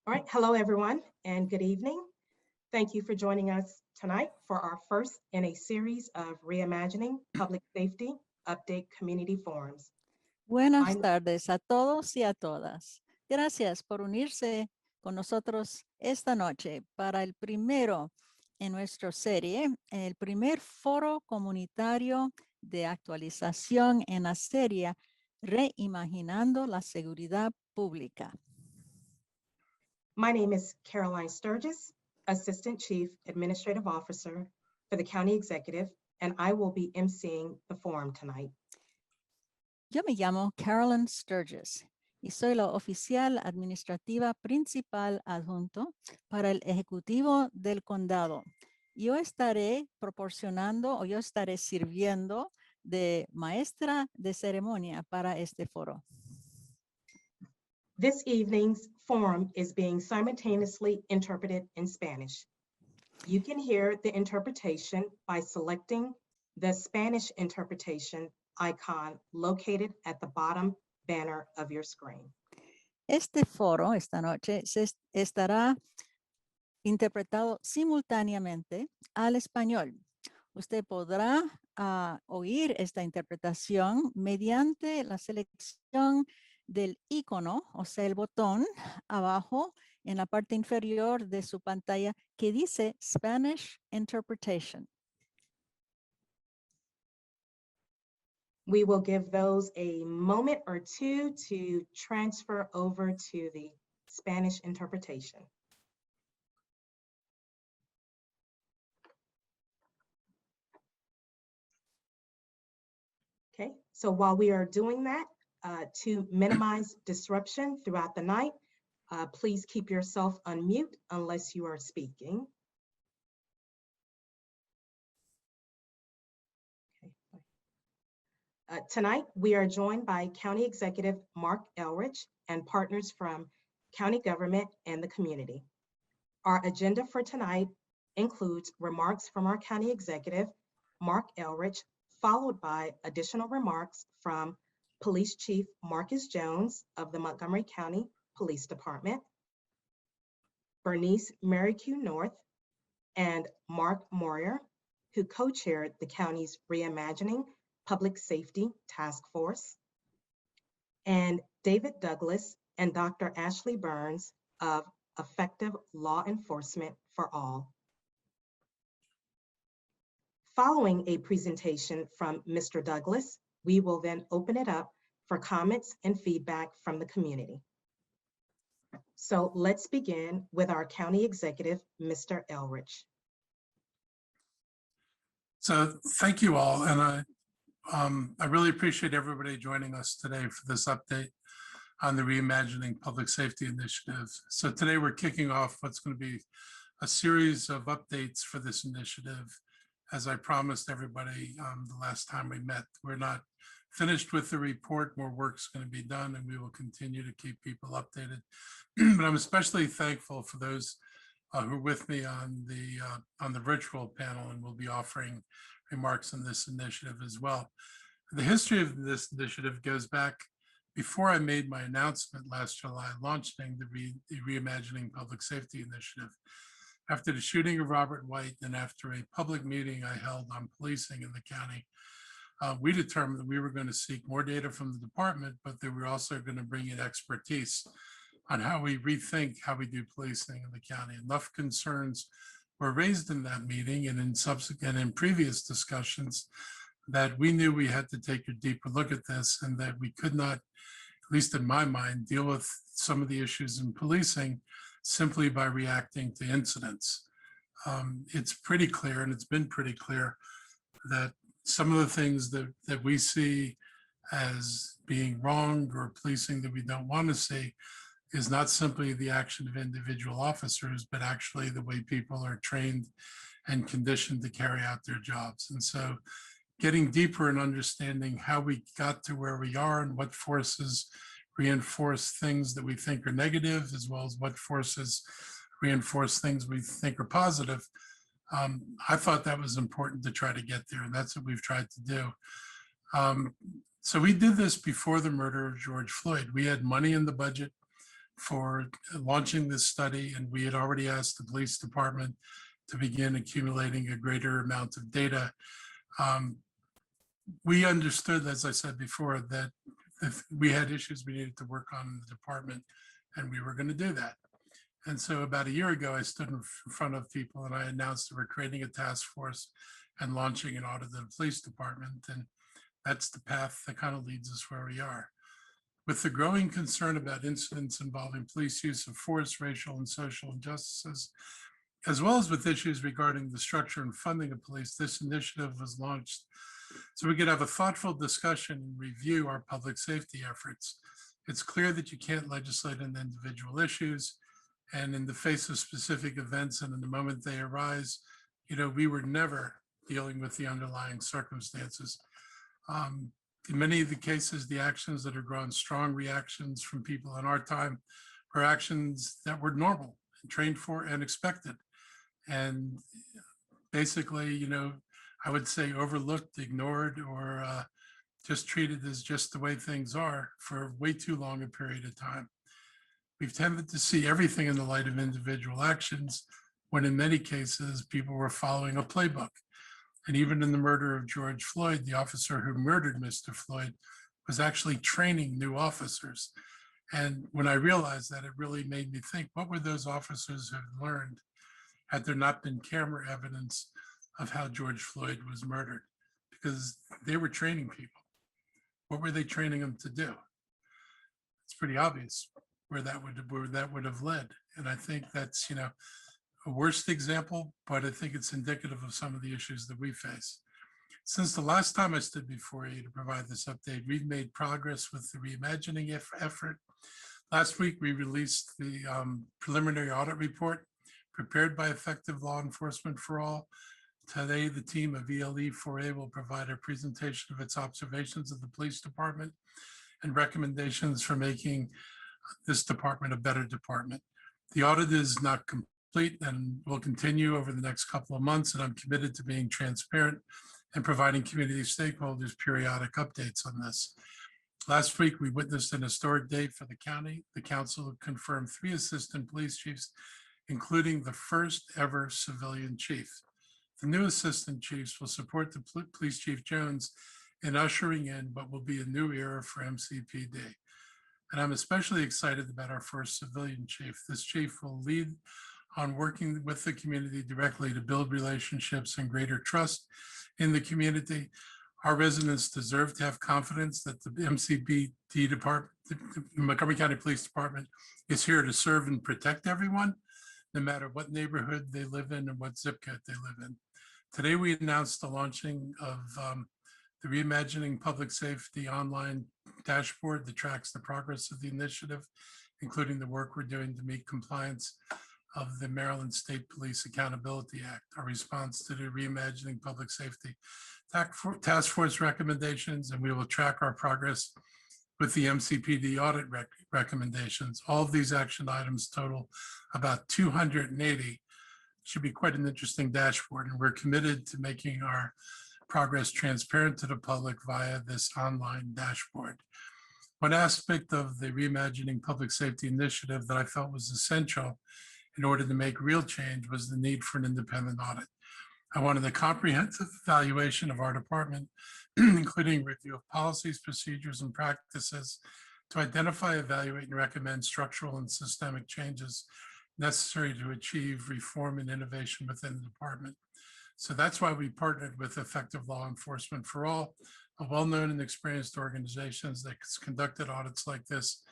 All right, hello everyone and good evening. Thank you for joining us tonight for our first in a series of Reimagining Public Safety Update Community Forums. Buenas tardes a todos y a todas. Gracias por unirse con nosotros esta noche para el primero en nuestra serie, el primer foro comunitario de actualización en la serie Reimaginando la Seguridad Pública. My name is Caroline Sturgis, Assistant Chief Administrative Officer for the County Executive, and I will be emceeing the forum tonight. Yo me llamo Carolyn Sturgis y soy la oficial administrativa principal adjunto para el Ejecutivo del Condado. Yo estaré sirviendo de maestra de ceremonia para este foro. This evening's forum is being simultaneously interpreted in Spanish. You can hear the interpretation by selecting the Spanish interpretation icon located at the bottom banner of your screen. Este foro esta noche estará interpretado simultáneamente al español. Usted podrá oír esta interpretación mediante la selección del icono, o sea, el botón abajo en la parte inferior de su pantalla que dice Spanish Interpretation. We will give those a moment or two to transfer over to the Spanish interpretation. Okay, so while we are doing that, to minimize disruption throughout the night, please keep yourself on mute unless you are speaking. Tonight, we are joined by County Executive Mark Elrich and partners from county government and the community. Our agenda for tonight includes remarks from our County Executive, Mark Elrich, followed by additional remarks from Police Chief Marcus Jones of the Montgomery County Police Department, Bernice Merrique North, and Mark Moyer, who co-chaired the county's Reimagining Public Safety Task Force, and David Douglas and Dr. Ashley Burns of Effective Law Enforcement for All. Following a presentation from Mr. Douglas, we will then open it up for comments and feedback from the community. So let's begin with our County Executive, Mr. Elrich. So thank you all, and I really appreciate everybody joining us today for this update on the Reimagining Public Safety Initiative. So today we're kicking off what's going to be a series of updates for this initiative. As I promised everybody the last time we met, we're not finished with the report. More work's going to be done, and we will continue to keep people updated. But I'm especially thankful for those who are with me on the virtual panel, and will be offering remarks on this initiative as well. The history of this initiative goes back before I made my announcement last July launching the Reimagining Public Safety Initiative. After the shooting of Robert White and after a public meeting I held on policing in the county, we determined that we were going to seek more data from the department, but that we were also going to bring in expertise on how we rethink how we do policing in the county. Enough concerns were raised in that meeting and in previous discussions that we knew we had to take a deeper look at this, and that we could not, at least in my mind, deal with some of the issues in policing simply by reacting to incidents. It's pretty clear, and it's been pretty clear, that some of the things that we see as being wrong or policing that we don't want to see is not simply the action of individual officers, but actually the way people are trained and conditioned to carry out their jobs. And so getting deeper and understanding how we got to where we are and what forces reinforce things that we think are negative, as well as what forces reinforce things we think are positive. I thought that was important to try to get there, and that's what we've tried to do. So we did this before the murder of George Floyd. We had money in the budget for launching this study, and we had already asked the police department to begin accumulating a greater amount of data. We understood, as I said before, that if we had issues we needed to work on in the department, and we were going to do that. And so about a year ago, I stood in front of people and I announced that we're creating a task force and launching an audit of the police department. And that's the path that kind of leads us where we are. With the growing concern about incidents involving police use of force, racial and social injustices, as well as with issues regarding the structure and funding of police, this initiative was launched so we could have a thoughtful discussion and review our public safety efforts. It's clear that you can't legislate on individual issues, and in the face of specific events and in the moment they arise, we were never dealing with the underlying circumstances. In many of the cases, the actions that have grown strong reactions from people in our time are actions that were normal and trained for and expected. And basically, I would say overlooked, ignored, or just treated as just the way things are for way too long a period of time. We've tended to see everything in the light of individual actions, when in many cases, people were following a playbook. And even in the murder of George Floyd, the officer who murdered Mr. Floyd was actually training new officers. And when I realized that, it really made me think, what were those officers have learned had there not been camera evidence of how George Floyd was murdered? Because they were training people. What were they training them to do? It's pretty obvious where that would have led. And I think that's, a worst example, but I think it's indicative of some of the issues that we face. Since the last time I stood before you to provide this update, we've made progress with the Reimagining effort. Last week, we released the preliminary audit report prepared by Effective Law Enforcement for All. Today, the team of ELE4A will provide a presentation of its observations of the police department and recommendations for making this department a better department. The audit is not complete and will continue over the next couple of months, and I'm committed to being transparent and providing community stakeholders periodic updates on this. Last week, we witnessed an historic day for the county. The council confirmed 3 assistant police chiefs, including the first ever civilian chief. The new assistant chiefs will support the Police Chief Jones in ushering in what will be a new era for MCPD. And I'm especially excited about our first civilian chief. This chief will lead on working with the community directly to build relationships and greater trust in the community. Our residents deserve to have confidence that the MCPD department, the Montgomery County Police Department, is here to serve and protect everyone, no matter what neighborhood they live in and what zip code they live in. Today, we announced the launching of the Reimagining Public Safety online dashboard that tracks the progress of the initiative, including the work we're doing to meet compliance of the Maryland State Police Accountability Act, our response to the Reimagining Public Safety Task Force recommendations, and we will track our progress with the MCPD audit recommendations. All of these action items total about 280. Should be quite an interesting dashboard, and we're committed to making our progress transparent to the public via this online dashboard. One aspect of the Reimagining Public Safety Initiative that I felt was essential in order to make real change was the need for an independent audit. I wanted a comprehensive evaluation of our department, including review of policies, procedures, and practices to identify, evaluate, and recommend structural and systemic changes necessary to achieve reform and innovation within the department. So that's why we partnered with Effective Law Enforcement for All, a well-known and experienced organizations that's conducted audits like this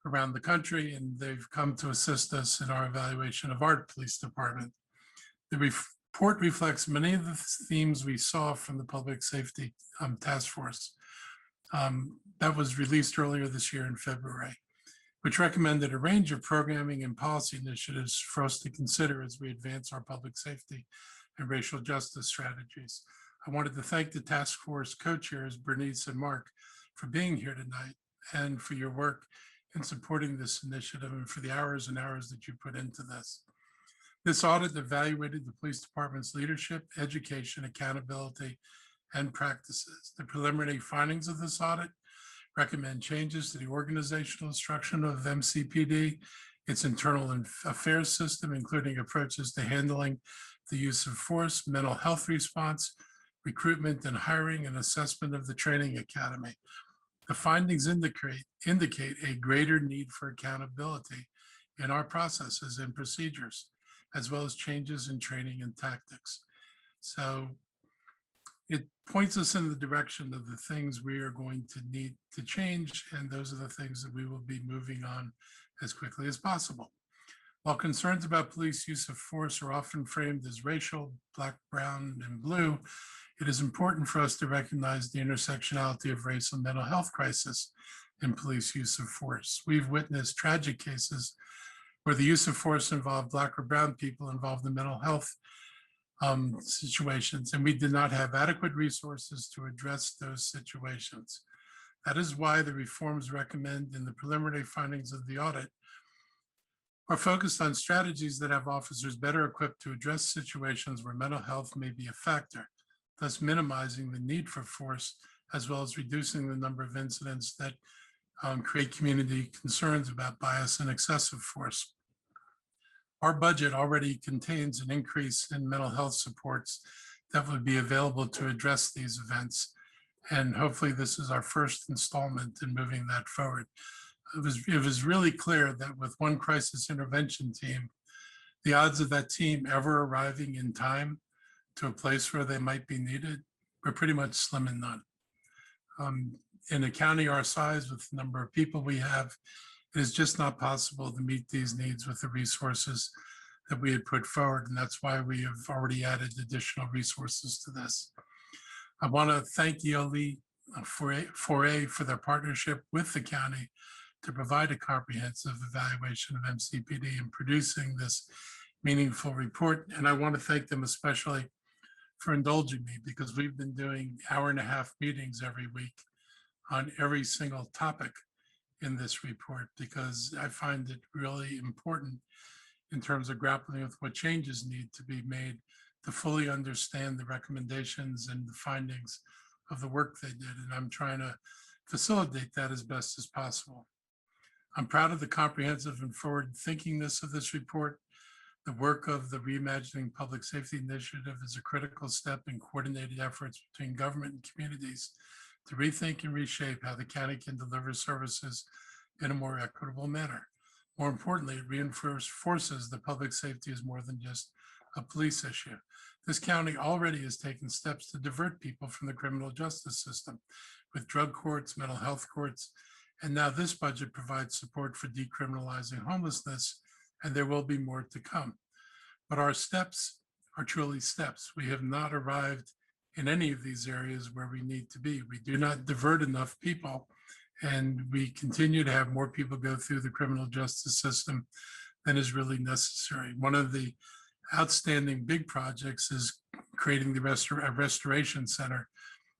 around the country, and they've come to assist us in our evaluation of our police department. The report reflects many of the themes we saw from the Public Safety Task Force that was released earlier this year in February, which recommended a range of programming and policy initiatives for us to consider as we advance our public safety and racial justice strategies. I wanted to thank the task force co-chairs, Bernice and Mark, for being here tonight and for your work in supporting this initiative and for the hours and hours that you put into this. This audit evaluated the police department's leadership, education, accountability, and practices. The preliminary findings of this audit recommend changes to the organizational structure of MCPD, its internal affairs system, including approaches to handling the use of force, mental health response, recruitment and hiring, and assessment of the training academy. The findings indicate a greater need for accountability in our processes and procedures, as well as changes in training and tactics. So it points us in the direction of the things we are going to need to change, and those are the things that we will be moving on as quickly as possible. While concerns about police use of force are often framed as racial, Black, brown, and blue, it is important for us to recognize the intersectionality of race and mental health crisis in police use of force. We've witnessed tragic cases where the use of force involved Black or brown people involved in mental health situations, and we did not have adequate resources to address those situations. That is why the reforms recommended in the preliminary findings of the audit are focused on strategies that have officers better equipped to address situations where mental health may be a factor, thus minimizing the need for force, as well as reducing the number of incidents that create community concerns about bias and excessive force. Our budget already contains an increase in mental health supports that would be available to address these events. And hopefully this is our first installment in moving that forward. It was really clear that with one crisis intervention team, the odds of that team ever arriving in time to a place where they might be needed were pretty much slim and none. In a county our size, with the number of people we have, it is just not possible to meet these needs with the resources that we had put forward, and that's why we have already added additional resources to this. I want to thank ELE 4A for their partnership with the county to provide a comprehensive evaluation of MCPD and producing this meaningful report. And I want to thank them especially for indulging me, because we've been doing hour-and-a-half meetings every week on every single topic in this report, because I find it really important in terms of grappling with what changes need to be made to fully understand the recommendations and the findings of the work they did. And I'm trying to facilitate that as best as possible. I'm proud of the comprehensive and forward thinkingness of this report. The work of the Reimagining Public Safety Initiative is a critical step in coordinated efforts between government and communities to rethink and reshape how the county can deliver services in a more equitable manner. More importantly, it reinforces that public safety is more than just a police issue. This county already has taken steps to divert people from the criminal justice system with drug courts, mental health courts, and now this budget provides support for decriminalizing homelessness, and there will be more to come. But our steps are truly steps. We have not arrived in any of these areas where we need to be. We do not divert enough people, and we continue to have more people go through the criminal justice system than is really necessary. One of the outstanding big projects is creating the restoration center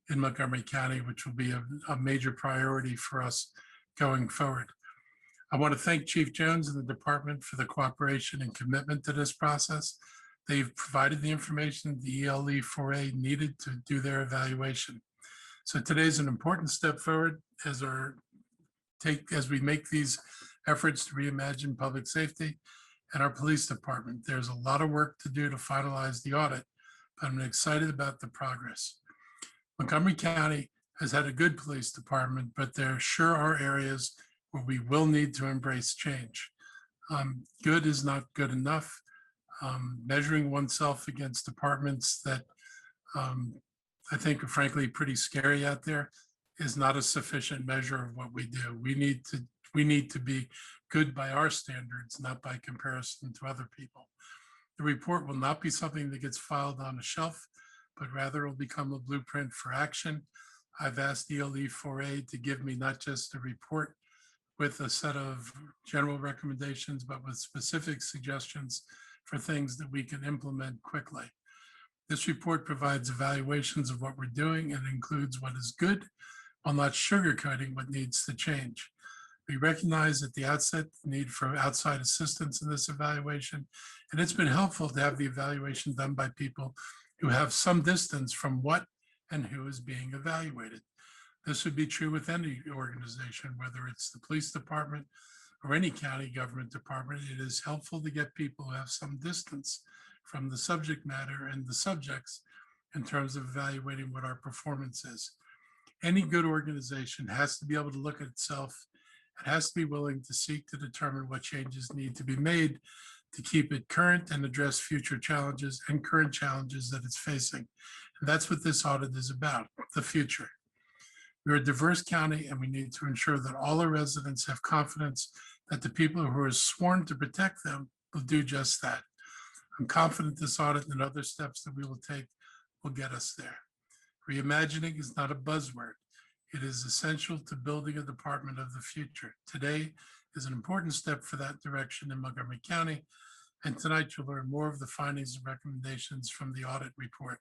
in Montgomery County, which will be a major priority for us going forward. I want to thank Chief Jones and the department for the cooperation and commitment to this process. They've provided the information the ELE 4A needed to do their evaluation. So today's an important step forward as we make these efforts to reimagine public safety and our police department. There's a lot of work to do to finalize the audit, but I'm excited about the progress. Montgomery County has had a good police department, but there sure are areas where we will need to embrace change. Good is not good enough. Measuring oneself against departments that I think are frankly pretty scary out there is not a sufficient measure of what we do. We need to be good by our standards, not by comparison to other people. The report will not be something that gets filed on a shelf, but rather will become a blueprint for action. I've asked ELE 4A to give me not just a report with a set of general recommendations, but with specific suggestions for things that we can implement quickly. This report provides evaluations of what we're doing and includes what is good, while not sugarcoating what needs to change. We recognize at the outset the need for outside assistance in this evaluation, and it's been helpful to have the evaluation done by people who have some distance from what and who is being evaluated. This would be true with any organization, whether it's the police department or any county government department. It is helpful to get people who have some distance from the subject matter and the subjects in terms of evaluating what our performance is. Any good organization has to be able to look at itself. It has to be willing to seek to determine what changes need to be made to keep it current and address future challenges and current challenges that it's facing. And that's what this audit is about, the future. We're a diverse county, and we need to ensure that all our residents have confidence that the people who are sworn to protect them will do just that. I'm confident this audit and other steps that we will take will get us there. Reimagining is not a buzzword. It is essential to building a department of the future. Today is an important step for that direction in Montgomery County, and tonight you'll learn more of the findings and recommendations from the audit report.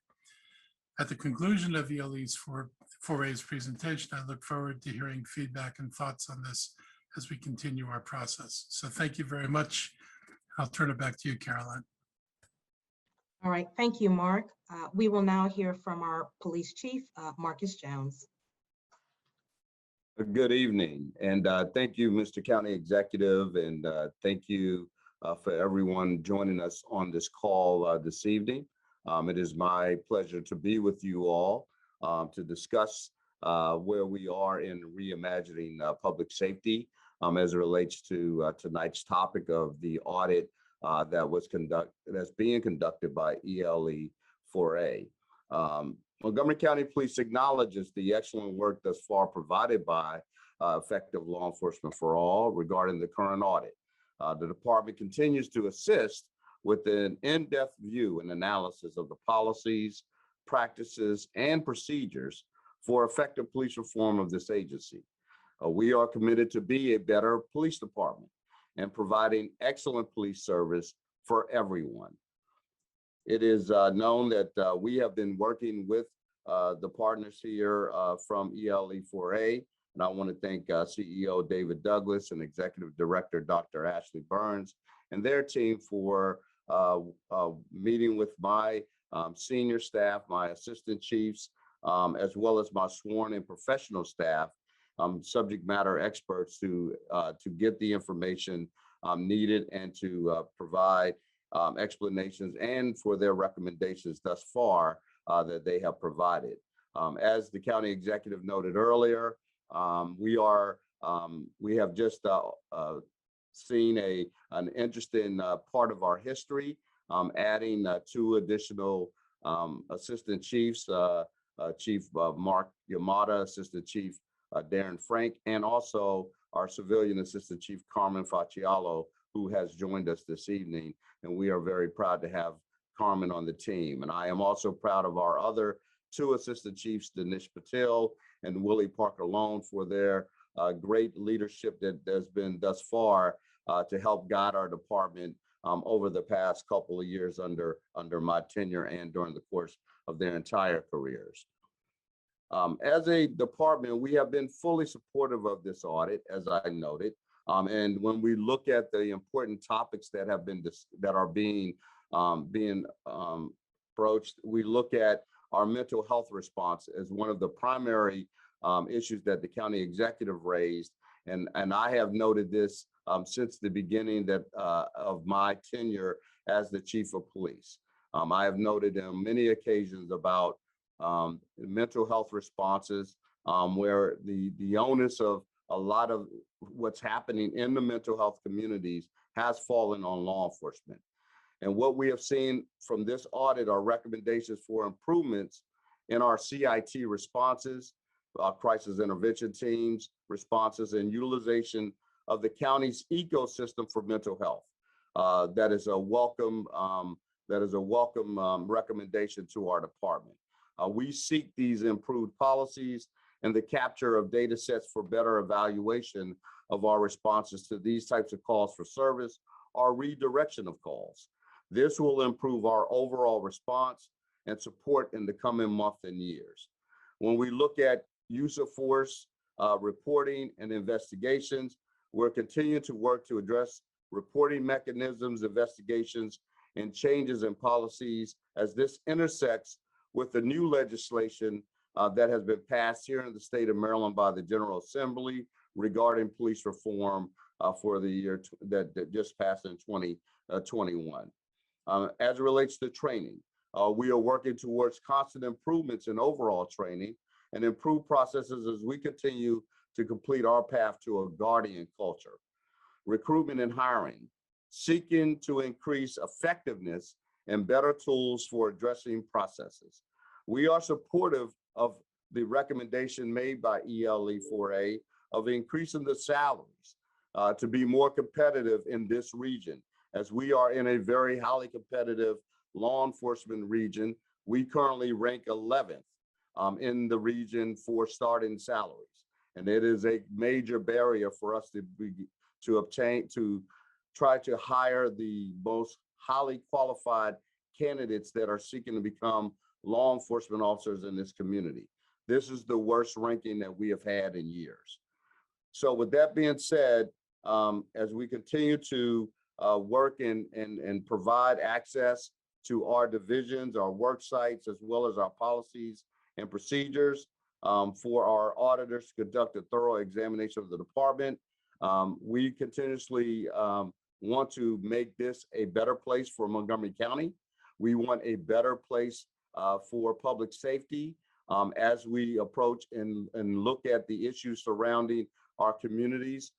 At the conclusion of ELE's 4A's presentation, I look forward to hearing feedback and thoughts on this as we continue our process. So thank you very much. I'll turn it back to you, Caroline. All right, thank you, Mark. We will now hear from our police chief, Marcus Jones. Good evening, and thank you, Mr. County Executive, and thank you for everyone joining us on this call this evening. It is my pleasure to be with you all to discuss where we are in reimagining public safety as it relates to tonight's topic of the audit that's being conducted by ELE 4A. Montgomery County Police acknowledges the excellent work thus far provided by Effective Law Enforcement for All regarding the current audit. The department continues to assist with an in-depth view and analysis of the policies, practices, and procedures for effective police reform of this agency. We are committed to be a better police department and providing excellent police service for everyone. It is known that we have been working with the partners here from ELE 4A, and I want to thank CEO David Douglas and Executive Director Dr. Ashley Burns and their team for meeting with my senior staff, my assistant chiefs, as well as my sworn and professional staff, subject matter experts to get the information needed and to provide explanations and for their recommendations thus far that they have provided. As the county executive noted earlier, we have just seen an interesting part of our history, adding 2 additional assistant chiefs, Chief Mark Yamada, Assistant Chief Darren Frank, and also our civilian assistant chief, Carmen Faccialo, who has joined us this evening. And we are very proud to have Carmen on the team. And I am also proud of our other 2 assistant chiefs, Dinesh Patel and Willie Parker Lone, for their great leadership that has been thus far to help guide our department over the past couple of years under my tenure and during the course of their entire careers. As a department, we have been fully supportive of this audit, as I noted. And when we look at the important topics that have been being approached, we look at our mental health response as one of the primary issues that the county executive raised. And I have noted this since the beginning of my tenure as the chief of police. I have noted on many occasions about mental health responses where the onus of a lot of what's happening in the mental health communities has fallen on law enforcement. And what we have seen from this audit are recommendations for improvements in our CIT responses, crisis intervention teams, responses, and utilization of the county's ecosystem for mental health. That is a welcome recommendation to our department. We seek these improved policies and the capture of data sets for better evaluation of our responses to these types of calls for service or redirection of calls. This will improve our overall response and support in the coming months and years. When we look at use of force, reporting, and investigations, we're continuing to work to address reporting mechanisms, investigations, and changes in policies as this intersects with the new legislation that has been passed here in the state of Maryland by the General Assembly regarding police reform for the year that just passed in 2021. As it relates to training, we are working towards constant improvements in overall training and improved processes as we continue to complete our path to a guardian culture. Recruitment and hiring, seeking to increase effectiveness and better tools for addressing processes. We are supportive of the recommendation made by ELE4A of increasing the salaries to be more competitive in this region, as we are in a very highly competitive law enforcement region. We currently rank 11th in the region for starting salaries. And it is a major barrier for us to try to hire the most highly qualified candidates that are seeking to become law enforcement officers in this community. This is the worst ranking that we have had in years. So with that being said, as we continue to work and provide access to our divisions, our work sites, as well as our policies and procedures for our auditors to conduct a thorough examination of the department. We continuously want to make this a better place for Montgomery County. We want a better place for public safety as we approach and look at the issues surrounding our communities.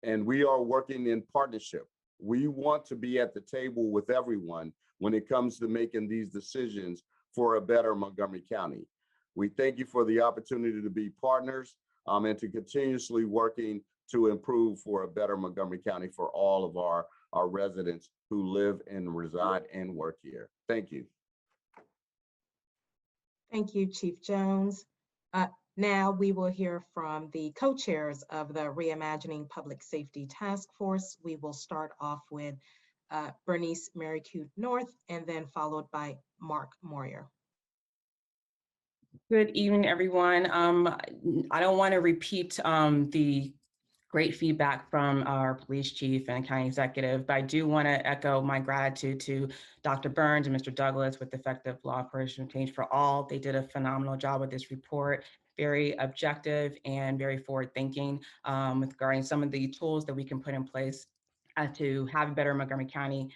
And we are working in partnership. We want to be at the table with everyone when it comes to making these decisions for a better Montgomery County. We thank you for the opportunity to be partners and to continuously working to improve for a better Montgomery County for all of our residents who live and reside and work here. Thank you. Thank you, Chief Jones. Now we will hear from the co-chairs of the Reimagining Public Safety Task Force. We will start off with Bernice Merrique North and then followed by Mark Moyer. Good evening, everyone. I don't want to repeat the great feedback from our police chief and county executive, but I do want to echo my gratitude to Dr. Burns and Mr. Douglas with Effective Law Enforcement Change for All. They did a phenomenal job with this report, very objective and very forward-thinking regarding some of the tools that we can put in place to have a better Montgomery County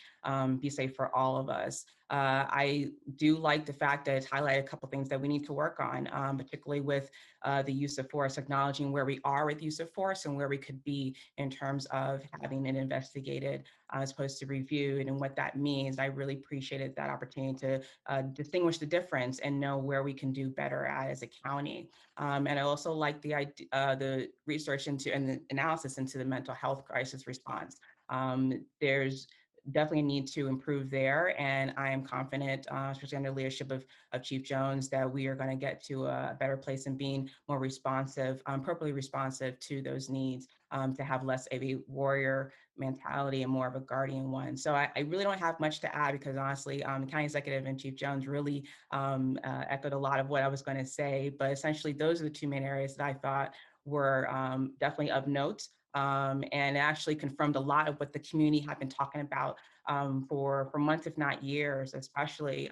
be safe for all of us. I do like the fact that it's highlighted a couple things that we need to work on, particularly with the use of force, acknowledging where we are with use of force and where we could be in terms of having it investigated as opposed to reviewed and what that means. I really appreciated that opportunity to distinguish the difference and know where we can do better at as a county. And I also like the research into and the analysis into the mental health crisis response. There's definitely a need to improve there, and I am confident, especially under the leadership of Chief Jones, that we are going to get to a better place in being more responsive, appropriately responsive to those needs, to have less of a warrior mentality and more of a guardian one. So I really don't have much to add because honestly, the county executive and Chief Jones really echoed a lot of what I was going to say, but essentially those are the two main areas that I thought were definitely of note. And actually confirmed a lot of what the community had been talking about for months, if not years, especially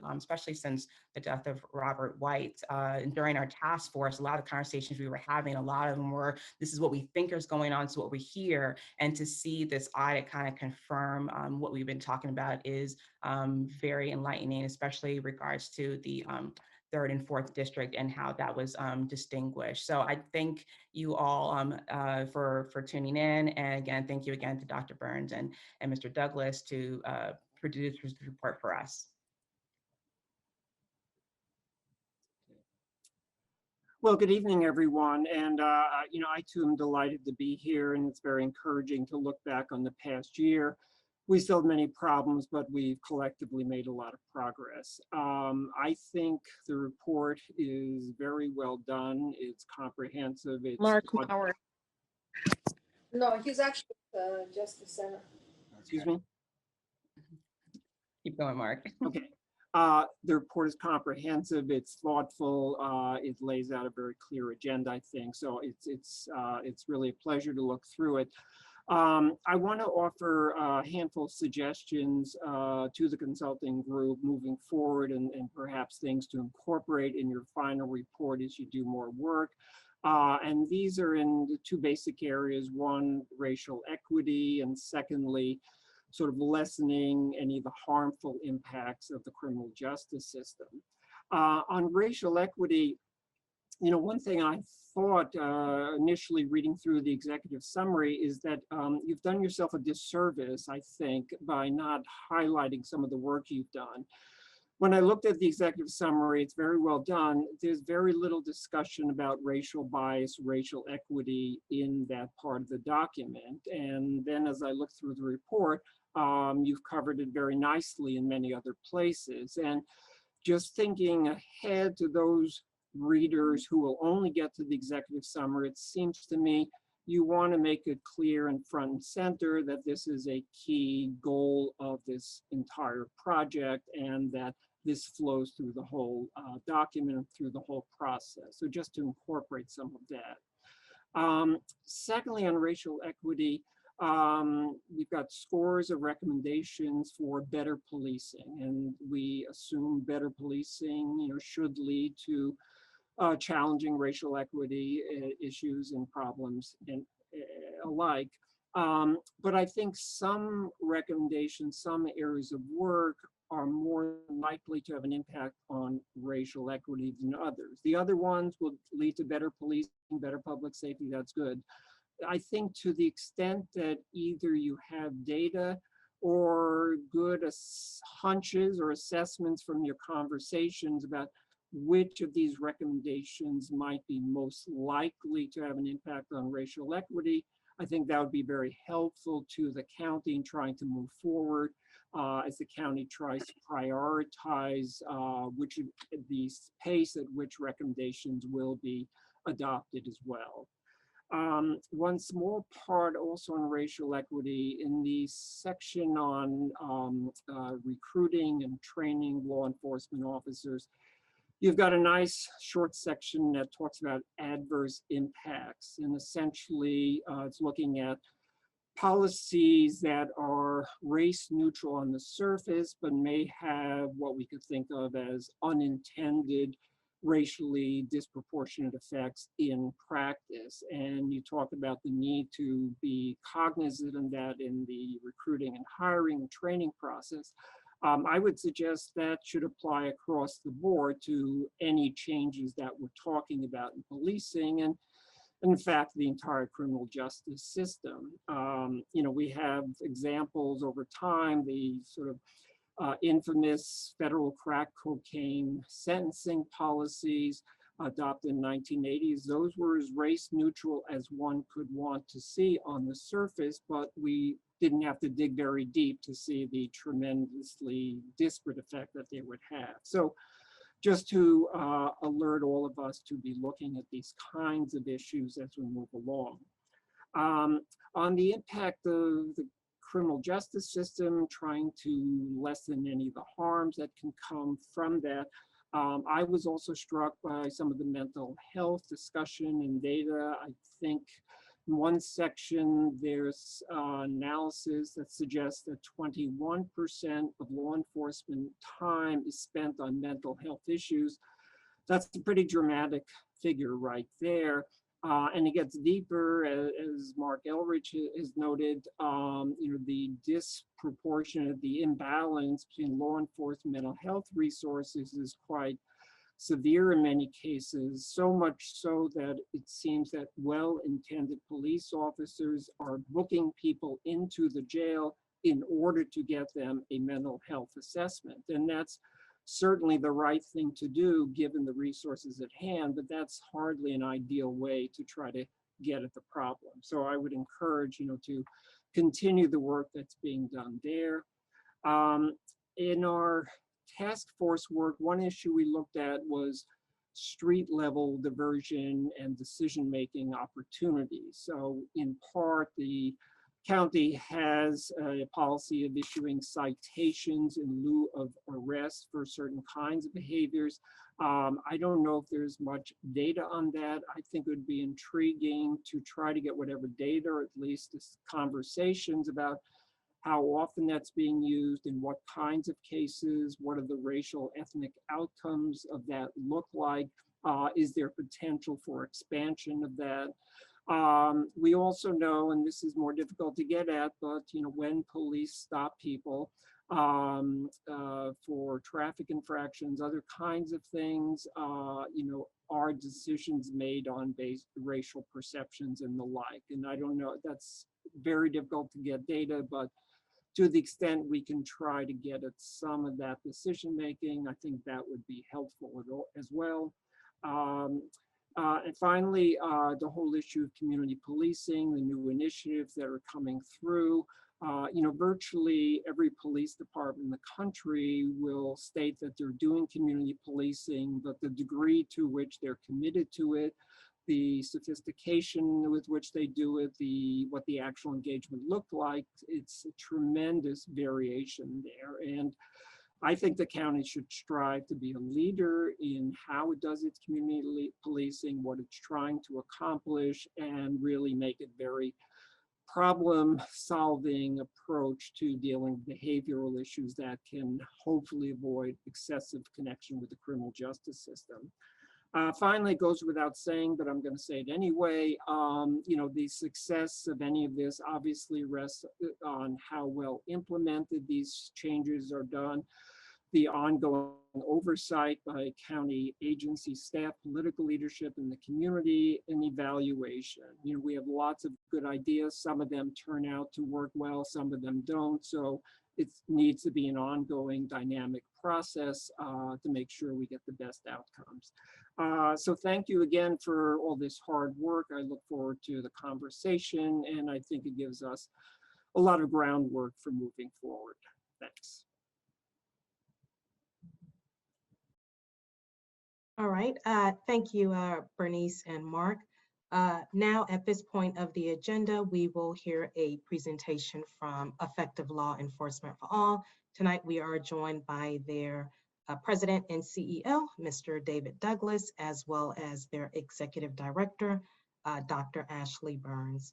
since the death of Robert White. And during our task force, a lot of the conversations we were having, a lot of them were, this is what we think is going on, so what we hear. And to see this audit kind of confirm what we've been talking about is very enlightening, especially in regards to the 3rd and 4th district and how that was distinguished. So I thank you all for tuning in. And again, thank you again to Dr. Burns and Mr. Douglas to produce this report for us. Well, good evening, everyone. And, I too am delighted to be here, and it's very encouraging to look back on the past year. We still have many problems, but we've collectively made a lot of progress. I think the report is very well done. It's comprehensive. It's Mark Mauer. No, he's actually Justice Center. Excuse me? Keep going, Mark. Okay. The report is comprehensive. It's thoughtful. It lays out a very clear agenda, I think. So it's really a pleasure to look through it. I want to offer a handful of suggestions to the consulting group moving forward, and perhaps things to incorporate in your final report as you do more work. And these are in the two basic areas: one, racial equity, and secondly, sort of lessening any of the harmful impacts of the criminal justice system. On racial equity, you know, one thing I thought initially reading through the executive summary is that you've done yourself a disservice, I think, by not highlighting some of the work you've done. When I looked at the executive summary, it's very well done. There's very little discussion about racial bias, racial equity in that part of the document. And then as I looked through the report, you've covered it very nicely in many other places. And just thinking ahead to those readers who will only get to the executive summary, it seems to me you want to make it clear and front and center that this is a key goal of this entire project and that this flows through the whole document, through the whole process. So just to incorporate some of that. Secondly, on racial equity, we've got scores of recommendations for better policing, and we assume better policing, you know, should lead to challenging racial equity issues and problems and alike. But I think some recommendations, some areas of work are more likely to have an impact on racial equity than others. The other ones will lead to better policing, better public safety, that's good. I think to the extent that either you have data or good hunches or assessments from your conversations about which of these recommendations might be most likely to have an impact on racial equity, I think that would be very helpful to the county in trying to move forward as the county tries to prioritize which of the pace at which recommendations will be adopted as well. One small part also on racial equity in the section on recruiting and training law enforcement officers, you've got a nice short section that talks about adverse impacts, and essentially it's looking at policies that are race neutral on the surface, but may have what we could think of as unintended racially disproportionate effects in practice. And you talk about the need to be cognizant of that in the recruiting and hiring and training process. I would suggest that should apply across the board to any changes that we're talking about in policing and, in fact, the entire criminal justice system. You know, we have examples over time, the sort of infamous federal crack cocaine sentencing policies adopted in the 1980s. Those were as race neutral as one could want to see on the surface, but we didn't have to dig very deep to see the tremendously disparate effect that they would have. So just to alert all of us to be looking at these kinds of issues as we move along. On the impact of the criminal justice system, trying to lessen any of the harms that can come from that, I was also struck by some of the mental health discussion and data. I think in one section, there's analysis that suggests that 21% of law enforcement time is spent on mental health issues. That's a pretty dramatic figure right there. And it gets deeper, as Mark Elrich has noted, you know, the disproportionate, the imbalance between law enforcement mental health resources is quite severe in many cases, so much so that it seems that well-intended police officers are booking people into the jail in order to get them a mental health assessment. And that's certainly the right thing to do given the resources at hand, but that's hardly an ideal way to try to get at the problem. So I would encourage, you know, to continue the work that's being done there. In our task force work, one issue we looked at was street level diversion and decision-making opportunities. So in part, the county has a policy of issuing citations in lieu of arrest for certain kinds of behaviors. I don't know if there's much data on that. I think it would be intriguing to try to get whatever data, or at least conversations about how often that's being used, in what kinds of cases, what are the racial ethnic outcomes of that look like? Is there potential for expansion of that? We also know, and this is more difficult to get at, but when police stop people for traffic infractions, other kinds of things, are decisions made on racial perceptions and the like. And I don't know, that's very difficult to get data, but to the extent we can try to get at some of that decision making, I think that would be helpful as well. And finally, the whole issue of community policing, the new initiatives that are coming through. Virtually every police department in the country will state that they're doing community policing, but the degree to which they're committed to it, the sophistication with which they do it, what the actual engagement looked like, it's a tremendous variation there. And I think the county should strive to be a leader in how it does its community policing, what it's trying to accomplish, and really make it very problem-solving approach to dealing with behavioral issues that can hopefully avoid excessive connection with the criminal justice system. Finally, it goes without saying, but I'm going to say it anyway, the success of any of this obviously rests on how well implemented these changes are done, the ongoing oversight by county agency staff, political leadership in the community, and evaluation. We have lots of good ideas. Some of them turn out to work well, some of them don't. So it needs to be an ongoing dynamic process to make sure we get the best outcomes. So thank you again for all this hard work. I look forward to the conversation, and I think it gives us a lot of groundwork for moving forward. Thanks. All right, thank you, Bernice and Mark. Now, at this point of the agenda, we will hear a presentation from Effective Law Enforcement for All. Tonight, we are joined by their President and CEO, Mr. David Douglas, as well as their Executive Director, Dr. Ashley Burns.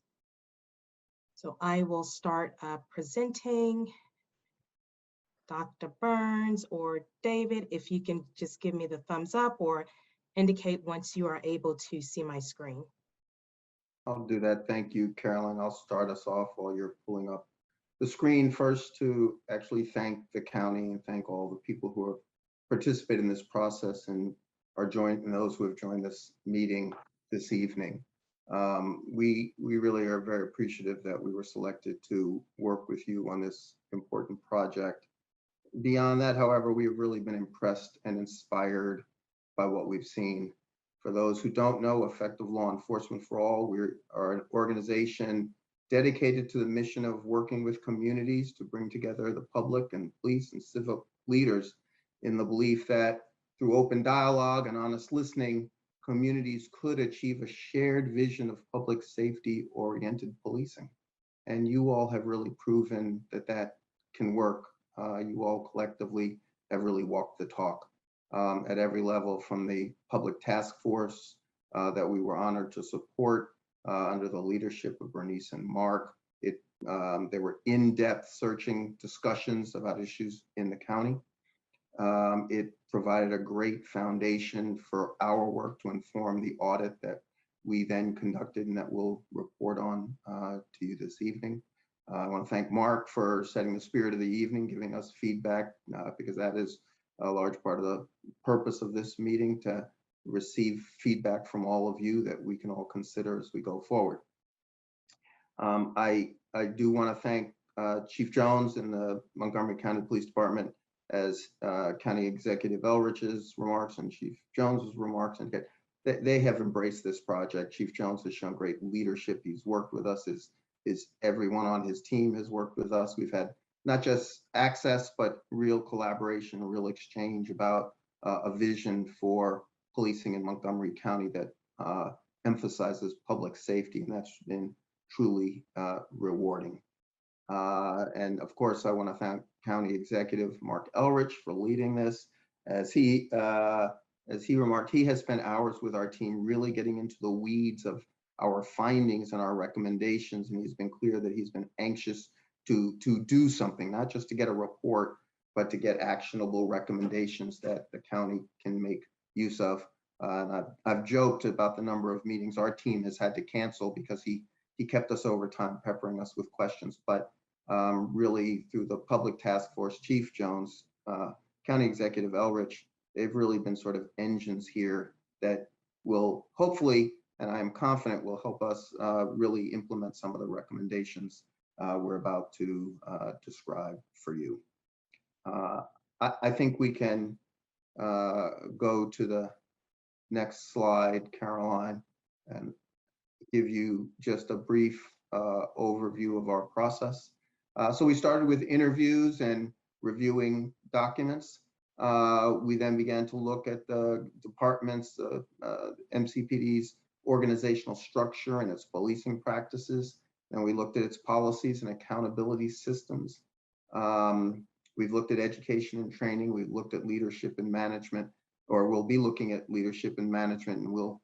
So I will start presenting. Dr. Burns or David, if you can just give me the thumbs up or indicate once you are able to see my screen. I'll do that. Thank you, Carolyn. I'll start us off while you're pulling up the screen first to actually thank the county and thank all the people who have participated in this process and are joined, and those who have joined this meeting this evening. We really are very appreciative that we were selected to work with you on this important project. Beyond that, however, we've really been impressed and inspired by what we've seen. For those who don't know, Effective Law Enforcement for All, we are an organization dedicated to the mission of working with communities to bring together the public and police and civic leaders in the belief that through open dialogue and honest listening, communities could achieve a shared vision of public safety-oriented policing. And you all have really proven that that can work. You all collectively have really walked the talk at every level, from the public task force that we were honored to support under the leadership of Bernice and Mark. There were in-depth searching discussions about issues in the county. It provided a great foundation for our work to inform the audit that we then conducted and that we'll report on to you this evening. I want to thank Mark for setting the spirit of the evening, giving us feedback, because that is a large part of the purpose of this meeting, to receive feedback from all of you that we can all consider as we go forward. I do want to thank Chief Jones and the Montgomery County Police Department, as County Executive Elrich's remarks and Chief Jones's remarks, and they have embraced this project. Chief Jones has shown great leadership. He's worked with us. Everyone on his team has worked with us. We've had not just access, but real collaboration, real exchange about a vision for policing in Montgomery County that emphasizes public safety. And that's been truly rewarding. And of course, I want to thank County Executive Mark Elrich for leading this. As he remarked, he has spent hours with our team really getting into the weeds of our findings and our recommendations, and he's been clear that he's been anxious to do something, not just to get a report, but to get actionable recommendations that the county can make use of. And I've joked about the number of meetings our team has had to cancel because he kept us over time, peppering us with questions. But really, through the Public Task Force, Chief Jones, County Executive Elrich, they've really been sort of engines here that will hopefully, and I am confident, will help us really implement some of the recommendations we're about to describe for you. I think we can go to the next slide, Caroline, and give you just a brief overview of our process. So we started with interviews and reviewing documents. We then began to look at the department's, MCPD's organizational structure and its policing practices. And we looked at its policies and accountability systems. We've looked at education and training. We've looked at leadership and management, or we'll be looking at leadership and management, and we'll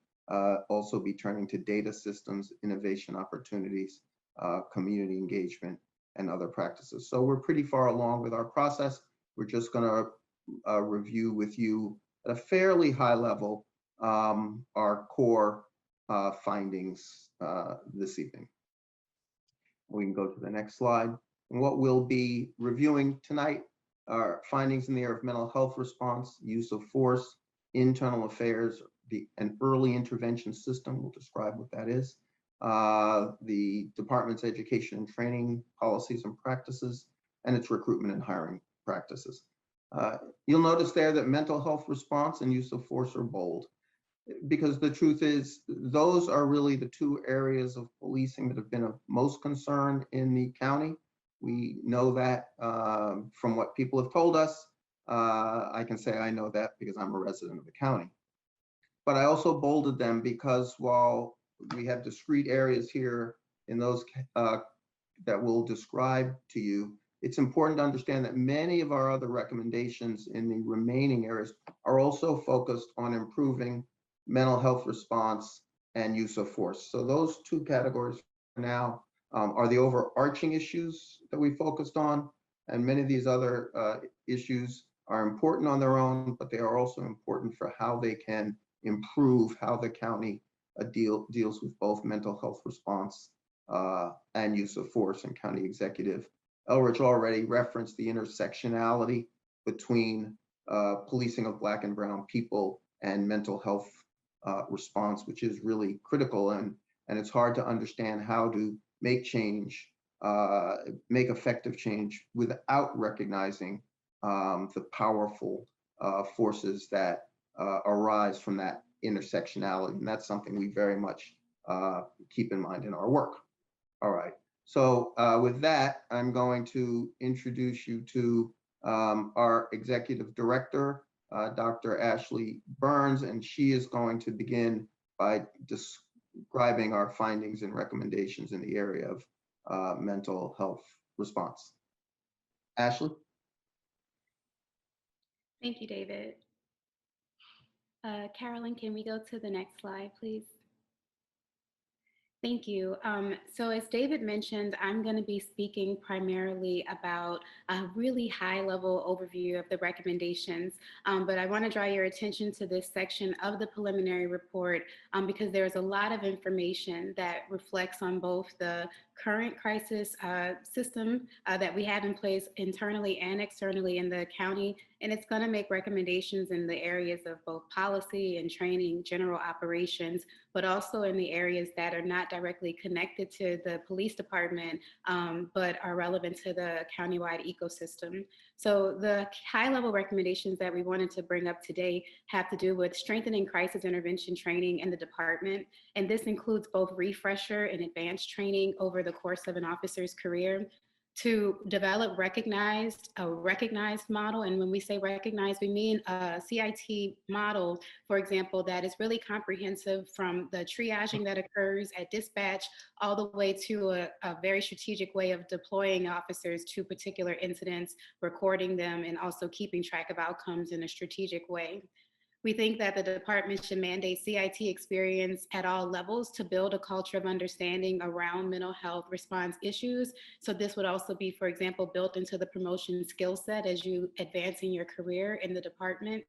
also be turning to data systems, innovation opportunities, community engagement, and other practices. So we're pretty far along with our process. We're just going to review with you at a fairly high level our core findings this evening. We can go to the next slide. And what we'll be reviewing tonight are findings in the area of mental health response, use of force, internal affairs, an early intervention system. We'll describe what that is. The department's education and training policies and practices, and its recruitment and hiring practices. You'll notice there that mental health response and use of force are bold, because the truth is those are really the two areas of policing that have been of most concern in the county. We know that from what people have told us. I can say I know that because I'm a resident of the county. But I also bolded them because while we have discrete areas here in those that we'll describe to you, it's important to understand that many of our other recommendations in the remaining areas are also focused on improving mental health response and use of force. So those two categories for now are the overarching issues that we focused on, and many of these other issues are important on their own, but they are also important for how they can improve how the county deals with both mental health response and use of force. And County Executive Elrich already referenced the intersectionality between policing of Black and Brown people and mental health response, which is really critical. And it's hard to understand how to make change, make effective change without recognizing the powerful forces that arise from that intersectionality. And that's something we very much keep in mind in our work. All right. So with that, I'm going to introduce you to our executive director, Dr. Ashley Burns, and she is going to begin by describing our findings and recommendations in the area of mental health response. Ashley? Thank you, David. Carolyn, can we go to the next slide, please? Thank you. So as David mentioned, I'm going to be speaking primarily about a really high-level overview of the recommendations, but I want to draw your attention to this section of the preliminary report because there's a lot of information that reflects on both the current crisis system that we have in place internally and externally in the county, and it's going to make recommendations in the areas of both policy and training, general operations, but also in the areas that are not directly connected to the police department, but are relevant to the countywide ecosystem. So the high-level recommendations that we wanted to bring up today have to do with strengthening crisis intervention training in the department, and this includes both refresher and advanced training over the course of an officer's career, to develop a recognized model. And when we say recognized, we mean a CIT model, for example, that is really comprehensive from the triaging that occurs at dispatch all the way to a very strategic way of deploying officers to particular incidents, recording them, and also keeping track of outcomes in a strategic way. We think that the department should mandate CIT experience at all levels to build a culture of understanding around mental health response issues. So this would also be, for example, built into the promotion skill set as you advance in your career in the department.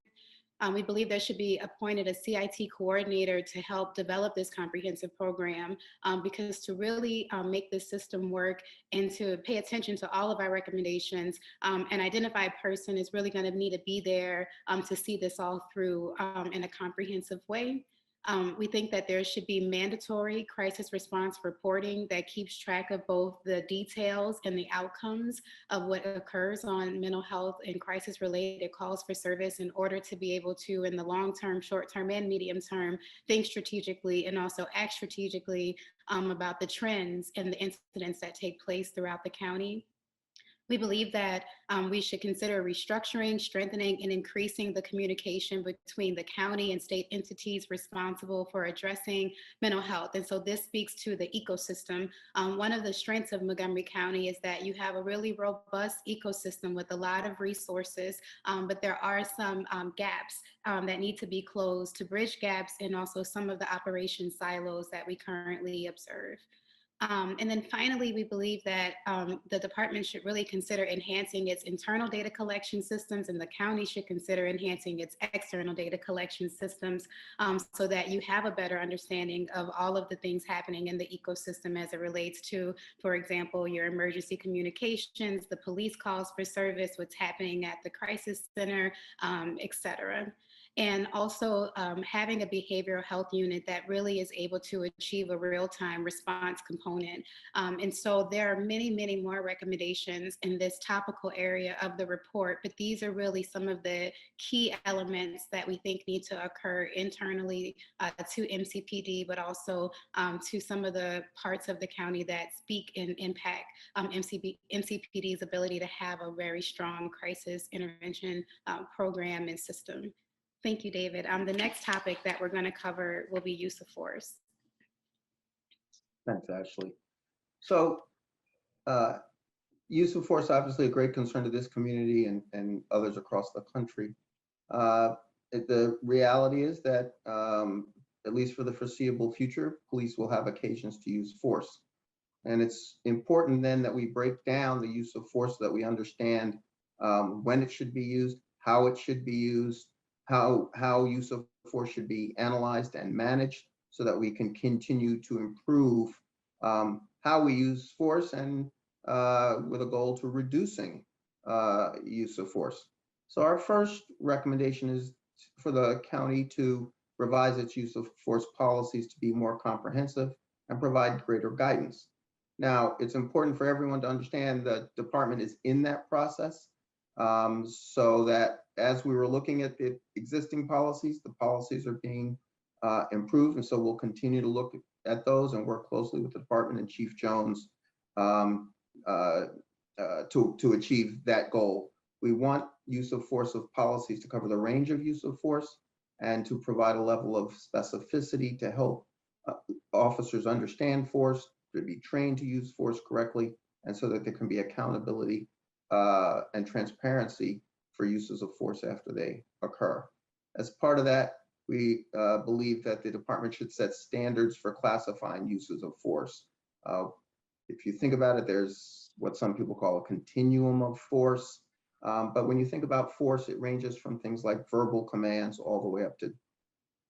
We believe there should be appointed a CIT coordinator to help develop this comprehensive program, because to really make this system work and to pay attention to all of our recommendations, an identified person is really going to need to be there to see this all through in a comprehensive way. We think that there should be mandatory crisis response reporting that keeps track of both the details and the outcomes of what occurs on mental health and crisis related calls for service in order to be able to, in the long term, short term, and medium term, think strategically and also act strategically about the trends and the incidents that take place throughout the county. We believe that we should consider restructuring, strengthening, and increasing the communication between the county and state entities responsible for addressing mental health. And so this speaks to the ecosystem. One of the strengths of Montgomery County is that you have a really robust ecosystem with a lot of resources, but there are some gaps that need to be closed to bridge gaps and also some of the operation silos that we currently observe. And then finally, we believe that the department should really consider enhancing its internal data collection systems, and the county should consider enhancing its external data collection systems so that you have a better understanding of all of the things happening in the ecosystem as it relates to, for example, your emergency communications, the police calls for service, what's happening at the crisis center, et cetera. And also having a behavioral health unit that really is able to achieve a real-time response component. And so there are many, many more recommendations in this topical area of the report, but these are really some of the key elements that we think need to occur internally to MCPD, but also to some of the parts of the county that speak and impact MCPD's ability to have a very strong crisis intervention program and system. Thank you, David. The next topic that we're going to cover will be use of force. Thanks, Ashley. So use of force, obviously a great concern to this community and others across the country. The reality is that, at least for the foreseeable future, police will have occasions to use force. And it's important then that we break down the use of force so that we understand when it should be used, how it should be used, how use of force should be analyzed and managed so that we can continue to improve how we use force and with a goal to reducing use of force. So our first recommendation is for the county to revise its use of force policies to be more comprehensive and provide greater guidance. Now, it's important for everyone to understand the department is in that process. So that as we were looking at the existing policies, the policies are being improved. And so we'll continue to look at those and work closely with the department and Chief Jones to achieve that goal. We want use of force of policies to cover the range of use of force and to provide a level of specificity to help officers understand force, to be trained to use force correctly, and so that there can be accountability and transparency for uses of force after they occur. As part of that, we believe that the department should set standards for classifying uses of force. If you think about it, there's what some people call a continuum of force. But when you think about force, it ranges from things like verbal commands all the way up to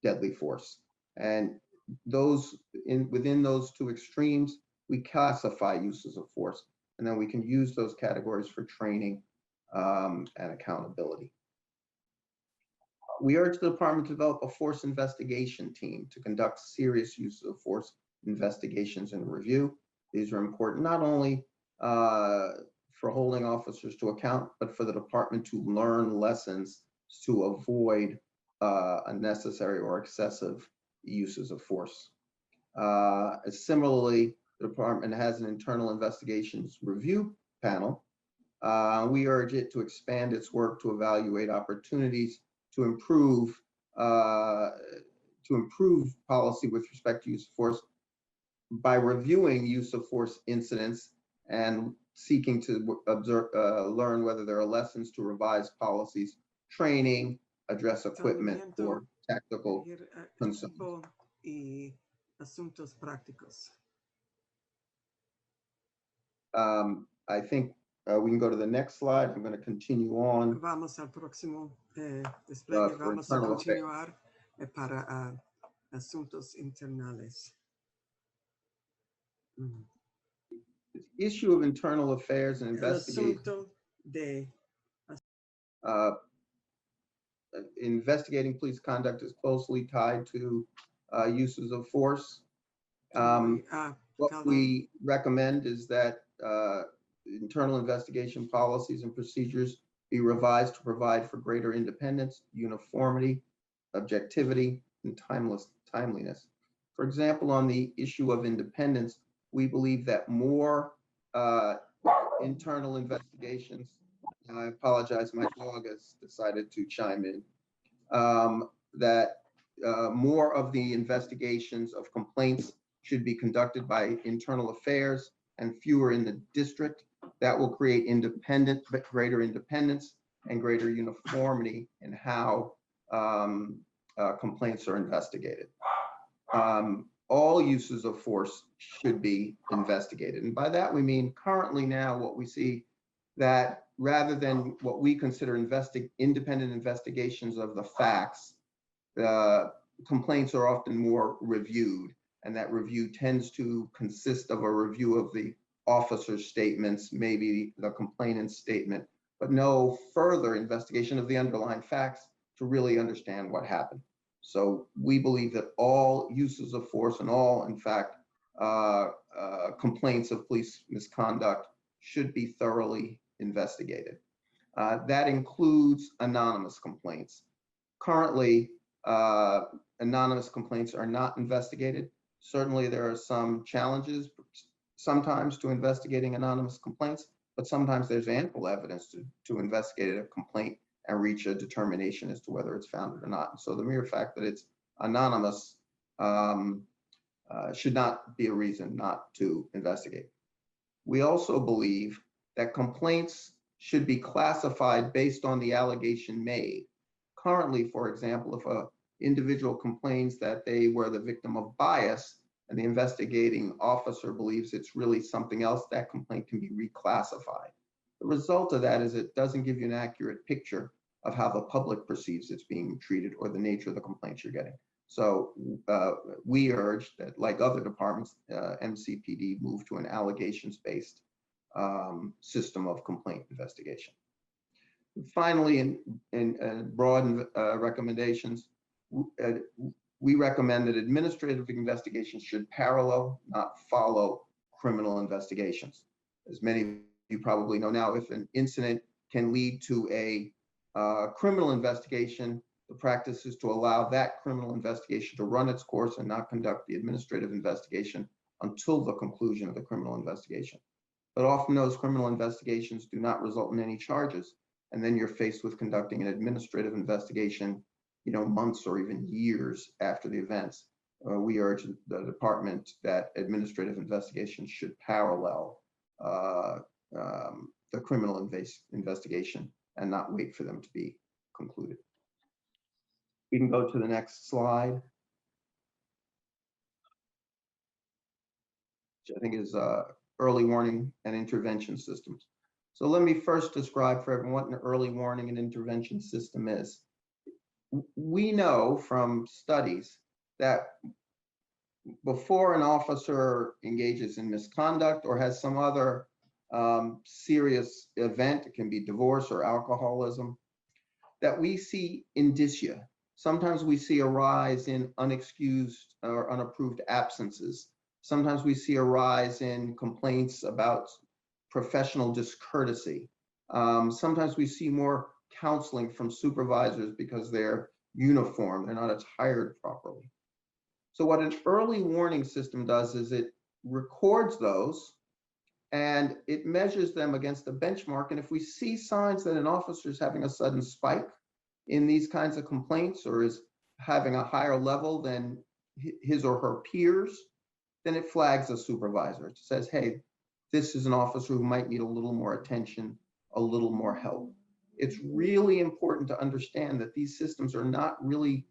deadly force. And within those two extremes, we classify uses of force. And then we can use those categories for training and accountability. We urge the department to develop a force investigation team to conduct serious uses of force investigations and review. These are important not only for holding officers to account, but for the department to learn lessons to avoid unnecessary or excessive uses of force. Similarly, the department has an internal investigations review panel. We urge it to expand its work to evaluate opportunities to improve policy with respect to use of force by reviewing use of force incidents and seeking to learn whether there are lessons to revise policies, training, address equipment or tactical concerns. Y asuntos prácticos. I think we can go to the next slide. I'm going to continue on. Vamos al próximo despliegue. For Vamos a internal affairs. continuar para asuntos internales. The issue of internal affairs and El investigation. asunto de Investigating police conduct is closely tied to uses of force. What we recommend is that internal investigation policies and procedures be revised to provide for greater independence, uniformity, objectivity, and timeliness. For example, on the issue of independence, we believe that more internal investigations, I apologize, my dog has decided to chime in, that more of the investigations of complaints should be conducted by internal affairs and fewer in the district. That will create greater independence and greater uniformity in how complaints are investigated. All uses of force should be investigated. And by that, we mean currently now what we see that rather than what we consider independent investigations of the facts, complaints are often more reviewed, and that review tends to consist of a review of the officer's statements, maybe the complainant's statement, but no further investigation of the underlying facts to really understand what happened. So we believe that all uses of force and all, in fact, complaints of police misconduct should be thoroughly investigated. That includes anonymous complaints. Currently, anonymous complaints are not investigated. Certainly, there are some challenges sometimes to investigating anonymous complaints, but sometimes there's ample evidence to investigate a complaint and reach a determination as to whether it's founded or not. So the mere fact that it's anonymous should not be a reason not to investigate. We also believe that complaints should be classified based on the allegation made. Currently, for example, if an individual complains that they were the victim of bias and the investigating officer believes it's really something else, that complaint can be reclassified. The result of that is it doesn't give you an accurate picture of how the public perceives it's being treated or the nature of the complaints you're getting. So we urge that, like other departments, MCPD move to an allegations-based system of complaint investigation. Finally, in broad recommendations, we recommend that administrative investigations should parallel, not follow, criminal investigations. As many of you probably know now, if an incident can lead to a criminal investigation, the practice is to allow that criminal investigation to run its course and not conduct the administrative investigation until the conclusion of the criminal investigation. But often those criminal investigations do not result in any charges, and then you're faced with conducting an administrative investigation, months or even years after the events. We urge the department that administrative investigations should parallel the criminal investigation and not wait for them to be concluded. We can go to the next slide, which I think is early warning and intervention systems. So let me first describe for everyone what an early warning and intervention system is. We know from studies that before an officer engages in misconduct or has some other serious event, it can be divorce or alcoholism, that we see indicia. Sometimes we see a rise in unexcused or unapproved absences. Sometimes we see a rise in complaints about professional discourtesy. Sometimes we see more counseling from supervisors because they're uniform, they're not attired properly. So what an early warning system does is it records those, and it measures them against the benchmark. And if we see signs that an officer is having a sudden spike in these kinds of complaints or is having a higher level than his or her peers, then it flags a supervisor. It says, hey, this is an officer who might need a little more attention, a little more help. It's really important to understand that these systems are not really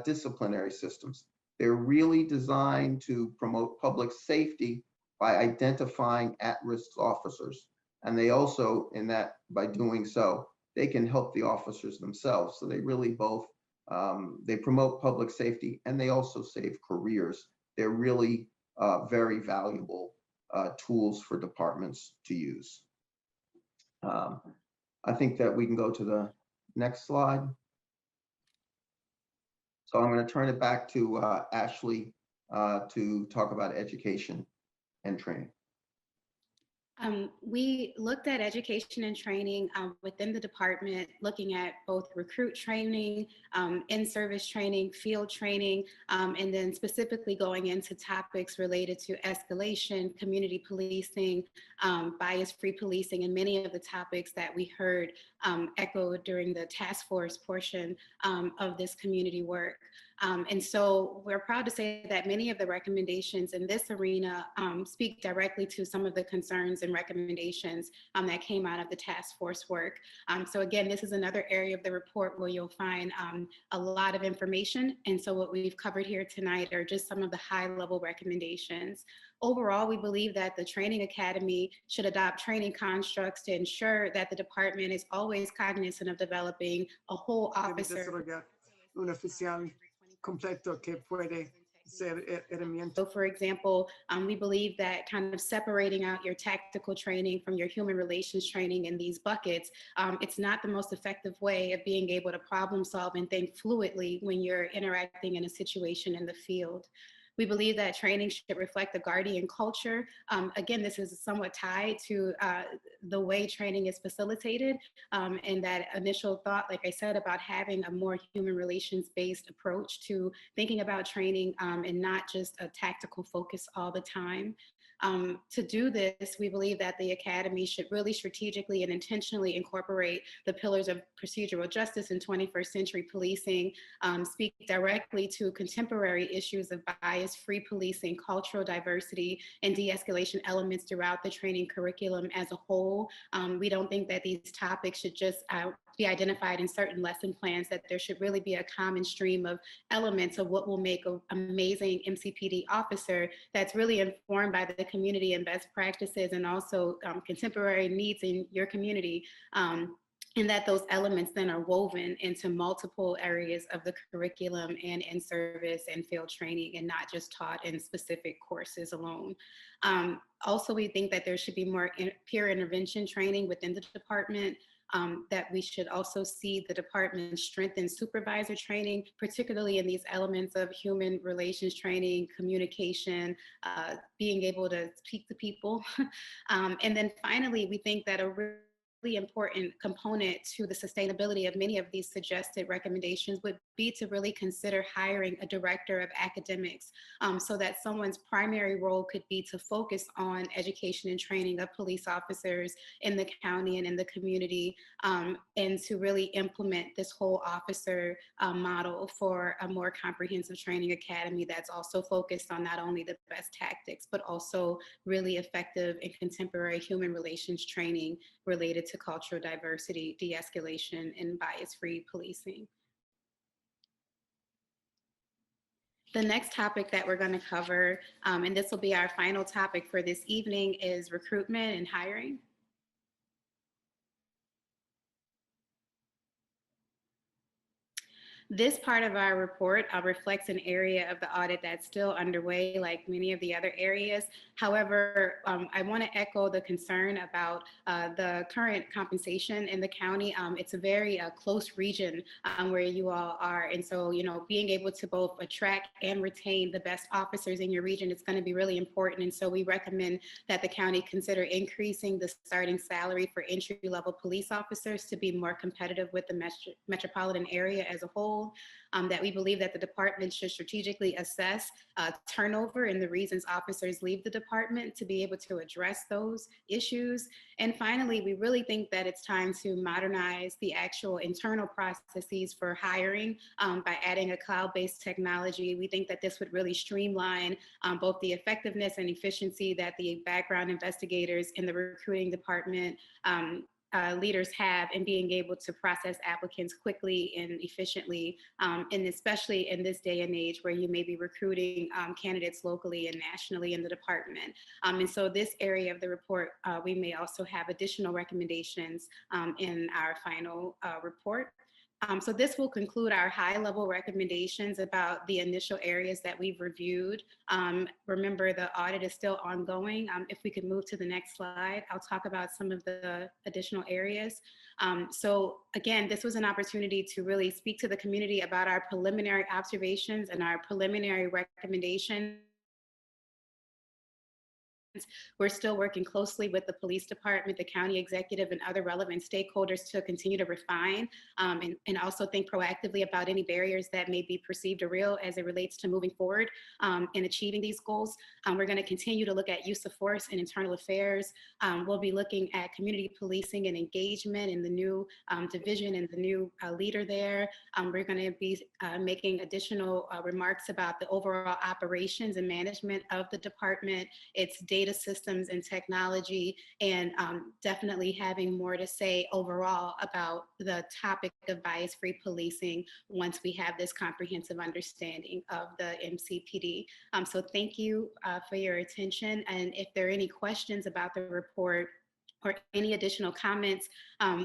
disciplinary systems. They're really designed to promote public safety by identifying at-risk officers. And they also, by doing so, they can help the officers themselves. So they really both, they promote public safety and they also save careers. They're really very valuable tools for departments to use. I think that we can go to the next slide. So I'm going to turn it back to Ashley to talk about education and training. We looked at education and training within the department, looking at both recruit training, in-service training, field training, and then specifically going into topics related to escalation, community policing, bias-free policing, and many of the topics that we heard echoed during the task force portion of this community work. And so we're proud to say that many of the recommendations in this arena speak directly to some of the concerns and recommendations that came out of the task force work. So again, this is another area of the report where you'll find a lot of information. And so what we've covered here tonight are just some of the high-level recommendations. Overall, we believe that the Training Academy should adopt training constructs to ensure that the department is always cognizant of developing a whole officer. Un oficial completo que puede ser herramienta. So for example, we believe that kind of separating out your tactical training from your human relations training in these buckets, it's not the most effective way of being able to problem solve and think fluidly when you're interacting in a situation in the field. We believe that training should reflect the Guardian culture. Again, this is somewhat tied to the way training is facilitated and that initial thought, like I said, about having a more human relations-based approach to thinking about training and not just a tactical focus all the time. To do this, we believe that the Academy should really strategically and intentionally incorporate the pillars of procedural justice in 21st century policing, speak directly to contemporary issues of bias-free policing, cultural diversity, and de-escalation elements throughout the training curriculum as a whole. We don't think that these topics should just be identified in certain lesson plans, that there should really be a common stream of elements of what will make an amazing MCPD officer that's really informed by the community and best practices and also contemporary needs in your community. And that those elements then are woven into multiple areas of the curriculum and in service and field training and not just taught in specific courses alone. Also, we think that there should be more peer intervention training within the department. That we should also see the department strengthen supervisor training, particularly in these elements of human relations training, communication, being able to speak to people. And then finally, we think that a really important component to the sustainability of many of these suggested recommendations would be to really consider hiring a director of academics so that someone's primary role could be to focus on education and training of police officers in the county and in the community and to really implement this whole officer model for a more comprehensive training academy that's also focused on not only the best tactics, but also really effective and contemporary human relations training related to cultural diversity, de-escalation, and bias-free policing. The next topic that we're going to cover, and this will be our final topic for this evening, is recruitment and hiring. This part of our report reflects an area of the audit that's still underway, like many of the other areas. However, I want to echo the concern about the current compensation in the county. It's a very close region where you all are. And so, you know, being able to both attract and retain the best officers in your region is going to be really important. And so we recommend that the county consider increasing the starting salary for entry-level police officers to be more competitive with the metropolitan area as a whole. That we believe that the department should strategically assess turnover and the reasons officers leave the department to be able to address those issues. And finally, we really think that it's time to modernize the actual internal processes for hiring by adding a cloud-based technology. We think that this would really streamline both the effectiveness and efficiency that the background investigators in the recruiting department leaders have in being able to process applicants quickly and efficiently, and especially in this day and age where you may be recruiting candidates locally and nationally in the department. And so this area of the report, we may also have additional recommendations in our final report. So this will conclude our high-level recommendations about the initial areas that we've reviewed. Remember, the audit is still ongoing. If we could move to the next slide, I'll talk about some of the additional areas. So again, this was an opportunity to really speak to the community about our preliminary observations and our preliminary recommendations. We're still working closely with the police department, the county executive, and other relevant stakeholders to continue to refine and also think proactively about any barriers that may be perceived or real as it relates to moving forward in achieving these goals. We're going to continue to look at use of force and internal affairs. We'll be looking at community policing and engagement in the new division and the new leader there. We're going to be making additional remarks about the overall operations and management of the department, its data systems and technology, and definitely having more to say overall about the topic of bias-free policing once we have this comprehensive understanding of the MCPD. So thank you for your attention. And if there are any questions about the report or any additional comments,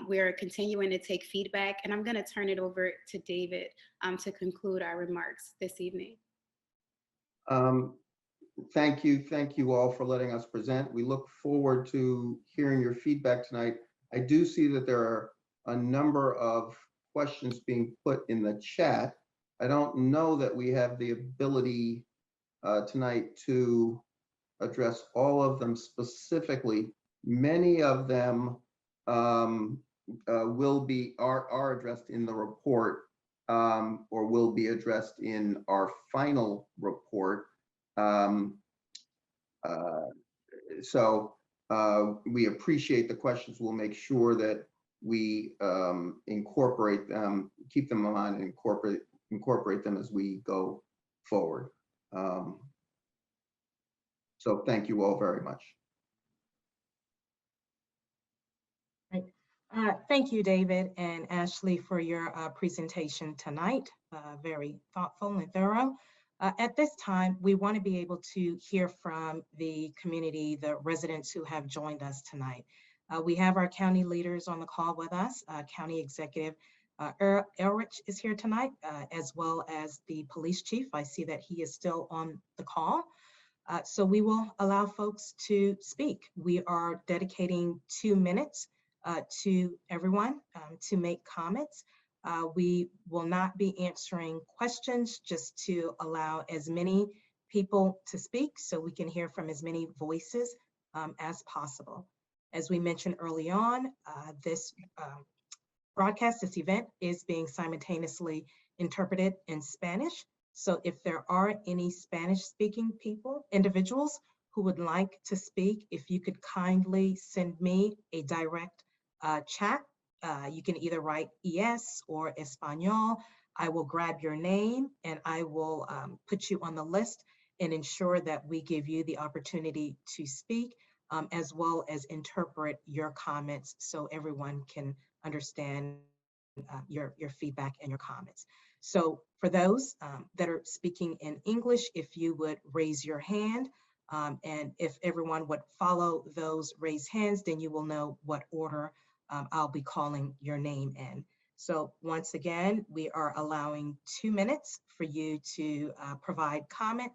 we're continuing to take feedback. And I'm going to turn it over to David to conclude our remarks this evening. Thank you all for letting us present. We look forward to hearing your feedback tonight. I do see that there are a number of questions being put in the chat. I don't know that we have the ability tonight to address all of them specifically. Many of them are addressed in the report or will be addressed in our final report. So we appreciate the questions. We'll make sure that we incorporate them, keep them in mind, and incorporate them as we go forward. So thank you all very much. Thank you, David and Ashley, for your presentation tonight. Very thoughtful and thorough. At this time, we want to be able to hear from the community, the residents who have joined us tonight. We have our county leaders on the call with us. County Executive Elrich is here tonight, as well as the police chief. I see that he is still on the call. So we will allow folks to speak. We are dedicating 2 minutes to everyone to make comments. We will not be answering questions, just to allow as many people to speak so we can hear from as many voices as possible. As we mentioned early on, this broadcast, this event is being simultaneously interpreted in Spanish. So if there are any Spanish-speaking individuals who would like to speak, if you could kindly send me a direct chat. You can either write ES or Espanol. I will grab your name and I will put you on the list and ensure that we give you the opportunity to speak, as well as interpret your comments so everyone can understand your feedback and your comments. So for those that are speaking in English, if you would raise your hand, and if everyone would follow those raised hands, then you will know what order I'll be calling your name in. So once again, we are allowing 2 minutes for you to provide comment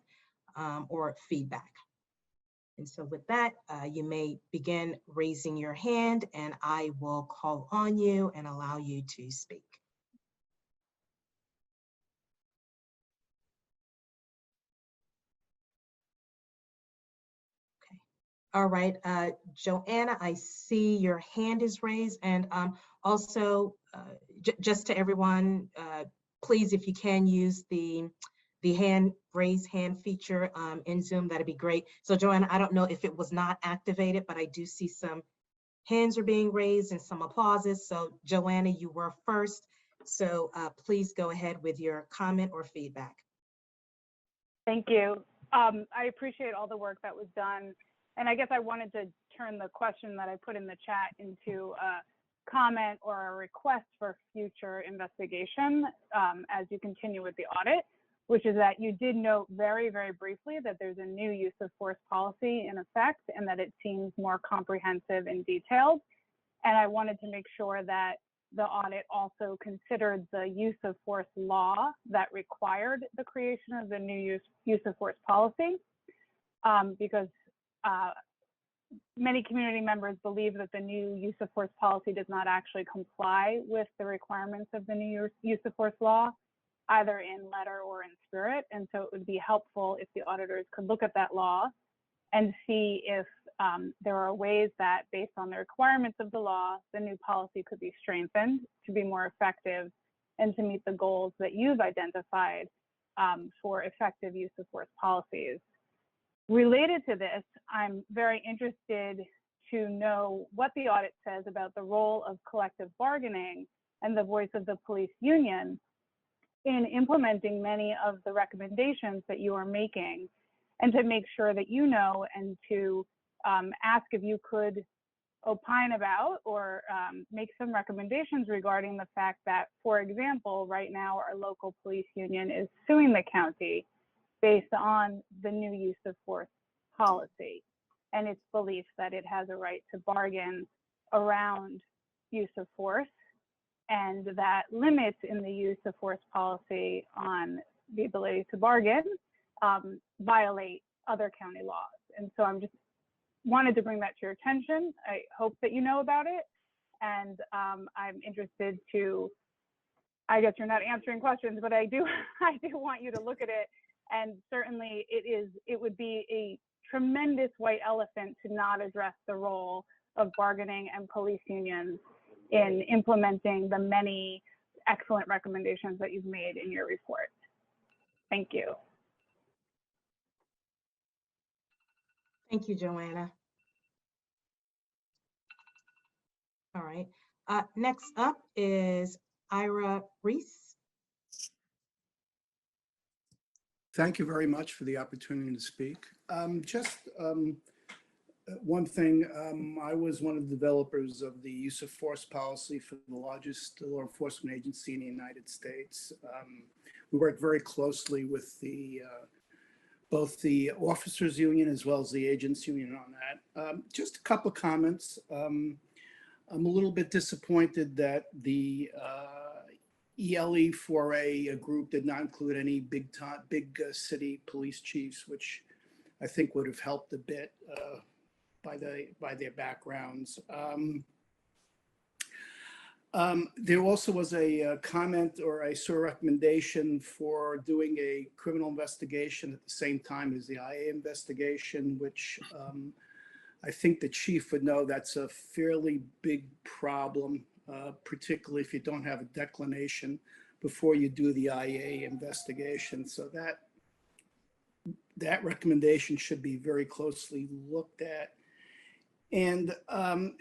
or feedback. And so with that, you may begin raising your hand and I will call on you and allow you to speak. All right, Joanna, I see your hand is raised, and also just to everyone, please, if you can use the the raise hand feature in Zoom, that'd be great. So Joanna, I don't know if it was not activated, but I do see some hands are being raised and some applauses. So Joanna, you were first. So please go ahead with your comment or feedback. Thank you. I appreciate all the work that was done. And I guess I wanted to turn the question that I put in the chat into a comment or a request for future investigation as you continue with the audit, which is that you did note very, very briefly that there's a new use of force policy in effect and that it seems more comprehensive and detailed. And I wanted to make sure that the audit also considered the use of force law that required the creation of the new use of force policy, because many community members believe that the new use of force policy does not actually comply with the requirements of the new use of force law, either in letter or in spirit. And so it would be helpful if the auditors could look at that law and see if there are ways that, based on the requirements of the law, the new policy could be strengthened to be more effective and to meet the goals that you've identified for effective use of force policies. Related to this, I'm very interested to know what the audit says about the role of collective bargaining and the voice of the police union in implementing many of the recommendations that you are making, and to make sure that you know, and to ask if you could opine about or make some recommendations regarding the fact that, for example, right now our local police union is suing the county based on the new use of force policy and its belief that it has a right to bargain around use of force, and that limits in the use of force policy on the ability to bargain violate other county laws. And so I'm just wanted to bring that to your attention. I hope that you know about it. And I'm interested to, I guess you're not answering questions, but I do want you to look at it. And certainly it would be a tremendous white elephant to not address the role of bargaining and police unions in implementing the many excellent recommendations that you've made in your report. Thank you. Thank you, Joanna. All right. Next up is Ira Reese. Thank you very much for the opportunity to speak. One thing, I was one of the developers of the use of force policy for the largest law enforcement agency in the United States. We worked very closely with both the officers union as well as the agents union on that. Just a couple of comments. I'm a little bit disappointed that the ELE 4A group did not include any big city police chiefs, which I think would have helped a bit by their backgrounds. There also was a comment, or I saw a recommendation for doing a criminal investigation at the same time as the IA investigation, which I think the chief would know that's a fairly big problem, particularly if you don't have a declination before you do the IA investigation. So that recommendation should be very closely looked at. And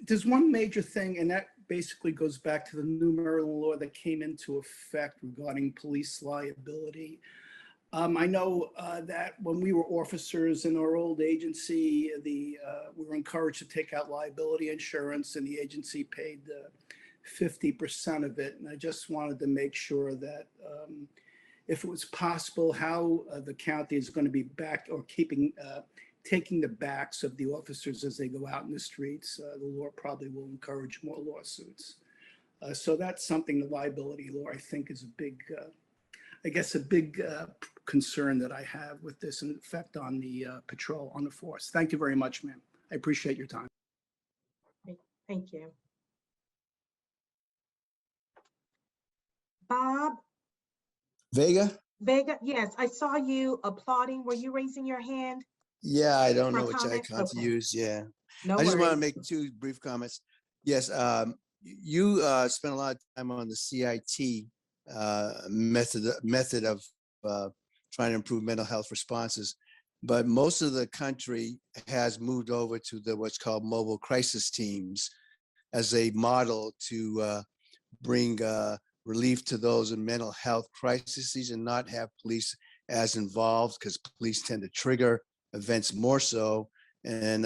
there's one major thing, and that basically goes back to the new Maryland law that came into effect regarding police liability. I know that when we were officers in our old agency, we were encouraged to take out liability insurance, and the agency paid 50% of it. And I just wanted to make sure that if it was possible, how the county is going to be back or taking the backs of the officers as they go out in the streets. The law probably will encourage more lawsuits. So that's something, the liability law, I think, is a big, concern that I have with this and effect on the patrol, on the force. Thank you very much, ma'am. I appreciate your time. Thank you. Bob? Vega? Vega, yes, I saw you applauding. Were you raising your hand? Yeah, I don't know which comment? icon to use. Yeah. No I just want to worries. make two brief comments. Yes, you spent a lot of time on the CIT method of trying to improve mental health responses. But most of the country has moved over to the what's called mobile crisis teams as a model to bring relief to those in mental health crises and not have police as involved, because police tend to trigger events more so. And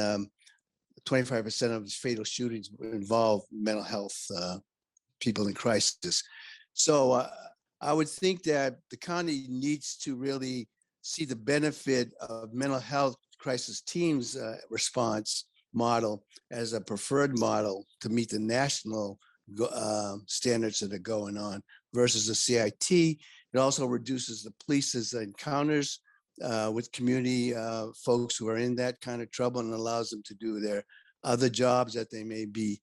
25% of fatal shootings involve mental health people in crisis. So I would think that the county needs to really see the benefit of mental health crisis teams response model as a preferred model to meet the national standards that are going on versus the CIT. It also reduces the police's encounters with community folks who are in that kind of trouble and allows them to do their other jobs that they may be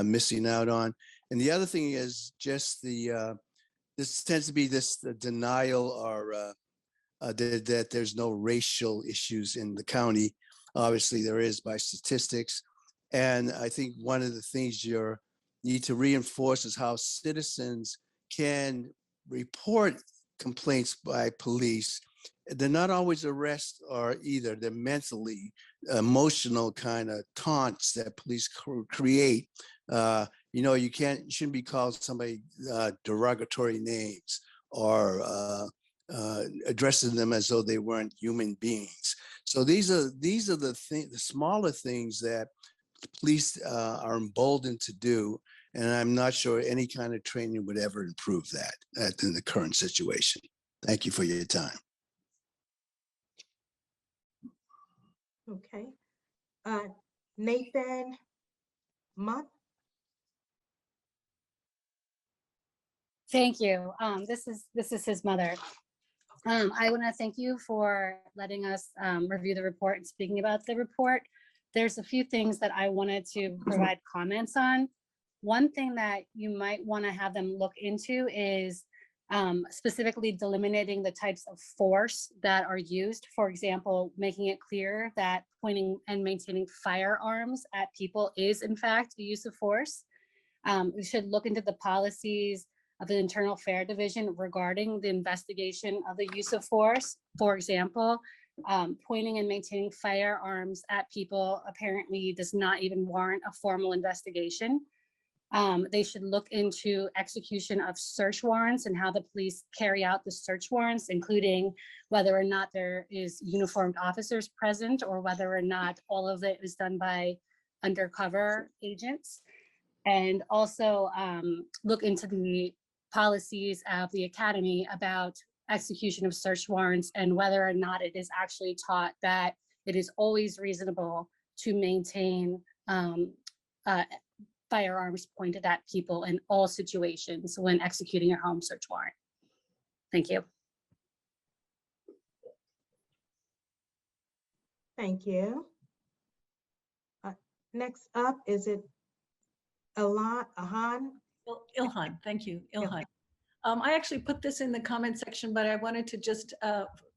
missing out on. And the other thing is just this tends to be this denial or that there's no racial issues in the county. Obviously there is by statistics. And I think one of the things you need to reinforce is how citizens can report complaints by police. They're not always arrests or either. They're mentally, emotional kind of taunts that police create. You know, you shouldn't be called somebody derogatory names or addressing them as though they weren't human beings. So these are the smaller things that the police are emboldened to do. And I'm not sure any kind of training would ever improve that in the current situation. Thank you for your time. Okay. Nathan Mott. Thank you. This is his mother. I want to thank you for letting us review the report and speaking about the report. There's a few things that I wanted to provide comments on. One thing that you might want to have them look into is specifically delimiting the types of force that are used. For example, making it clear that pointing and maintaining firearms at people is in fact the use of force. We should look into the policies of the Internal Affairs Division regarding the investigation of the use of force. For example, pointing and maintaining firearms at people apparently does not even warrant a formal investigation. They should look into execution of search warrants and how the police carry out the search warrants, including whether or not there is uniformed officers present or whether or not all of it is done by undercover agents. And also look into the policies of the academy about execution of search warrants and whether or not it is actually taught that it is always reasonable to maintain firearms pointed at people in all situations when executing a home search warrant. Thank you. Thank you. Next up, is it Ilhan? Ilhan, thank you, Ilhan. I actually put this in the comment section, but I wanted to just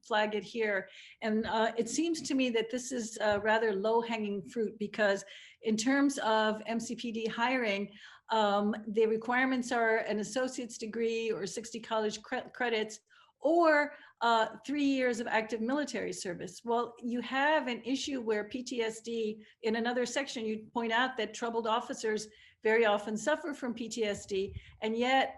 flag it here. And it seems to me that this is rather low-hanging fruit because in terms of MCPD hiring, the requirements are an associate's degree or 60 college credits or 3 years of active military service. Well, you have an issue where PTSD, in another section, you point out that troubled officers very often suffer from PTSD, and yet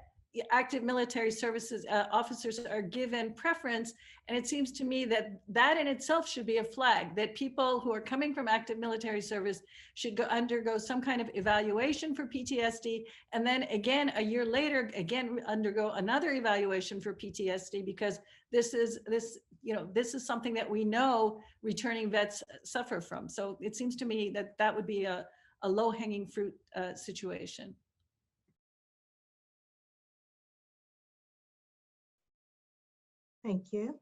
active military services officers are given preference. And it seems to me that that in itself should be a flag, that people who are coming from active military service should undergo some kind of evaluation for PTSD. And then again, a year later, again, undergo another evaluation for PTSD, because this is something that we know returning vets suffer from. So it seems to me that that would be a low-hanging fruit situation. Thank you.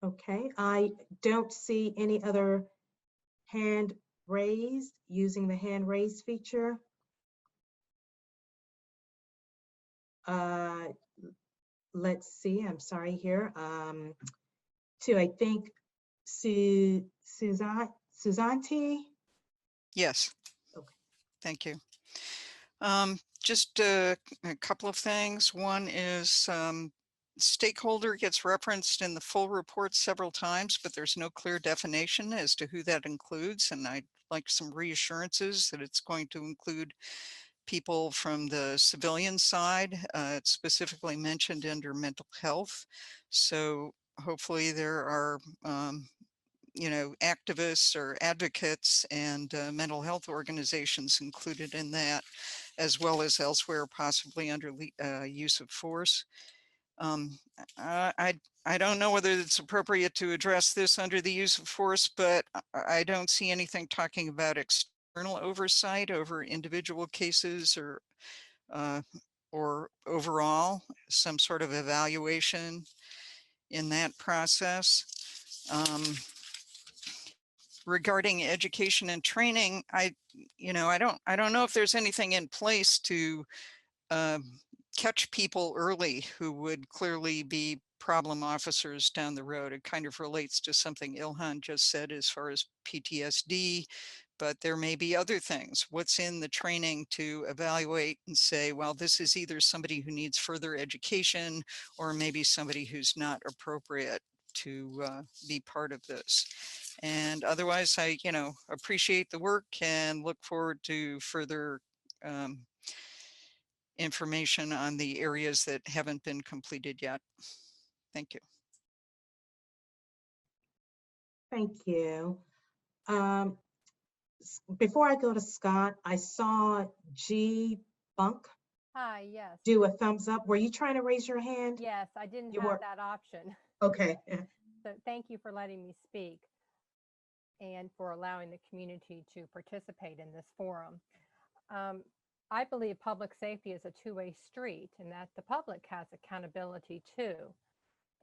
Okay, I don't see any other hand raised using the hand raise feature. Let's see, I'm sorry here. To, I think, Suzanne? Yes. Okay. Thank you. Just a couple of things. One is stakeholder gets referenced in the full report several times, but there's no clear definition as to who that includes. And I'd like some reassurances that it's going to include people from the civilian side. It's specifically mentioned under mental health. So hopefully there are activists or advocates and mental health organizations included in that, as well as elsewhere, possibly under use of force. I don't know whether it's appropriate to address this under the use of force, but I don't see anything talking about external oversight over individual cases or overall some sort of evaluation in that process. Regarding education and training, I don't know if there's anything in place to catch people early who would clearly be problem officers down the road. It kind of relates to something Ilhan just said as far as PTSD, but there may be other things. What's in the training to evaluate and say, well, this is either somebody who needs further education or maybe somebody who's not appropriate to be part of this. And otherwise, I, appreciate the work and look forward to further information on the areas that haven't been completed yet. Thank you. Thank you. Before I go to Scott, I saw G Bunk Hi, yes. do a thumbs up. Were you trying to raise your hand? Yes, I didn't You have were- that option. Okay. So thank you for letting me speak and for allowing the community to participate in this forum. I believe public safety is a two-way street and that the public has accountability too.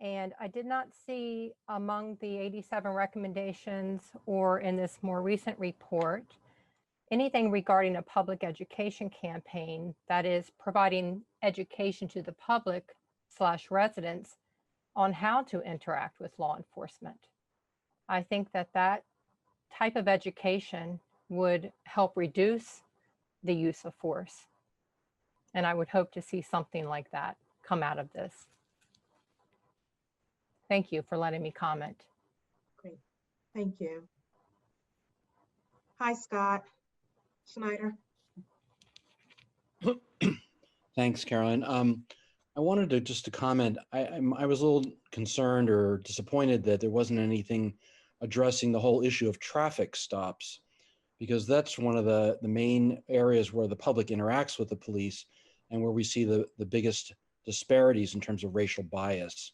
And I did not see among the 87 recommendations or in this more recent report anything regarding a public education campaign that is providing education to the public/residents on how to interact with law enforcement. I think that that type of education would help reduce the use of force. And I would hope to see something like that come out of this. Thank you for letting me comment. Great. Thank you. Hi, Scott Schneider. Thanks, Carolyn. I wanted to just to comment. I was a little concerned or disappointed that there wasn't anything addressing the whole issue of traffic stops, because that's one of the main areas where the public interacts with the police and where we see the biggest disparities in terms of racial bias.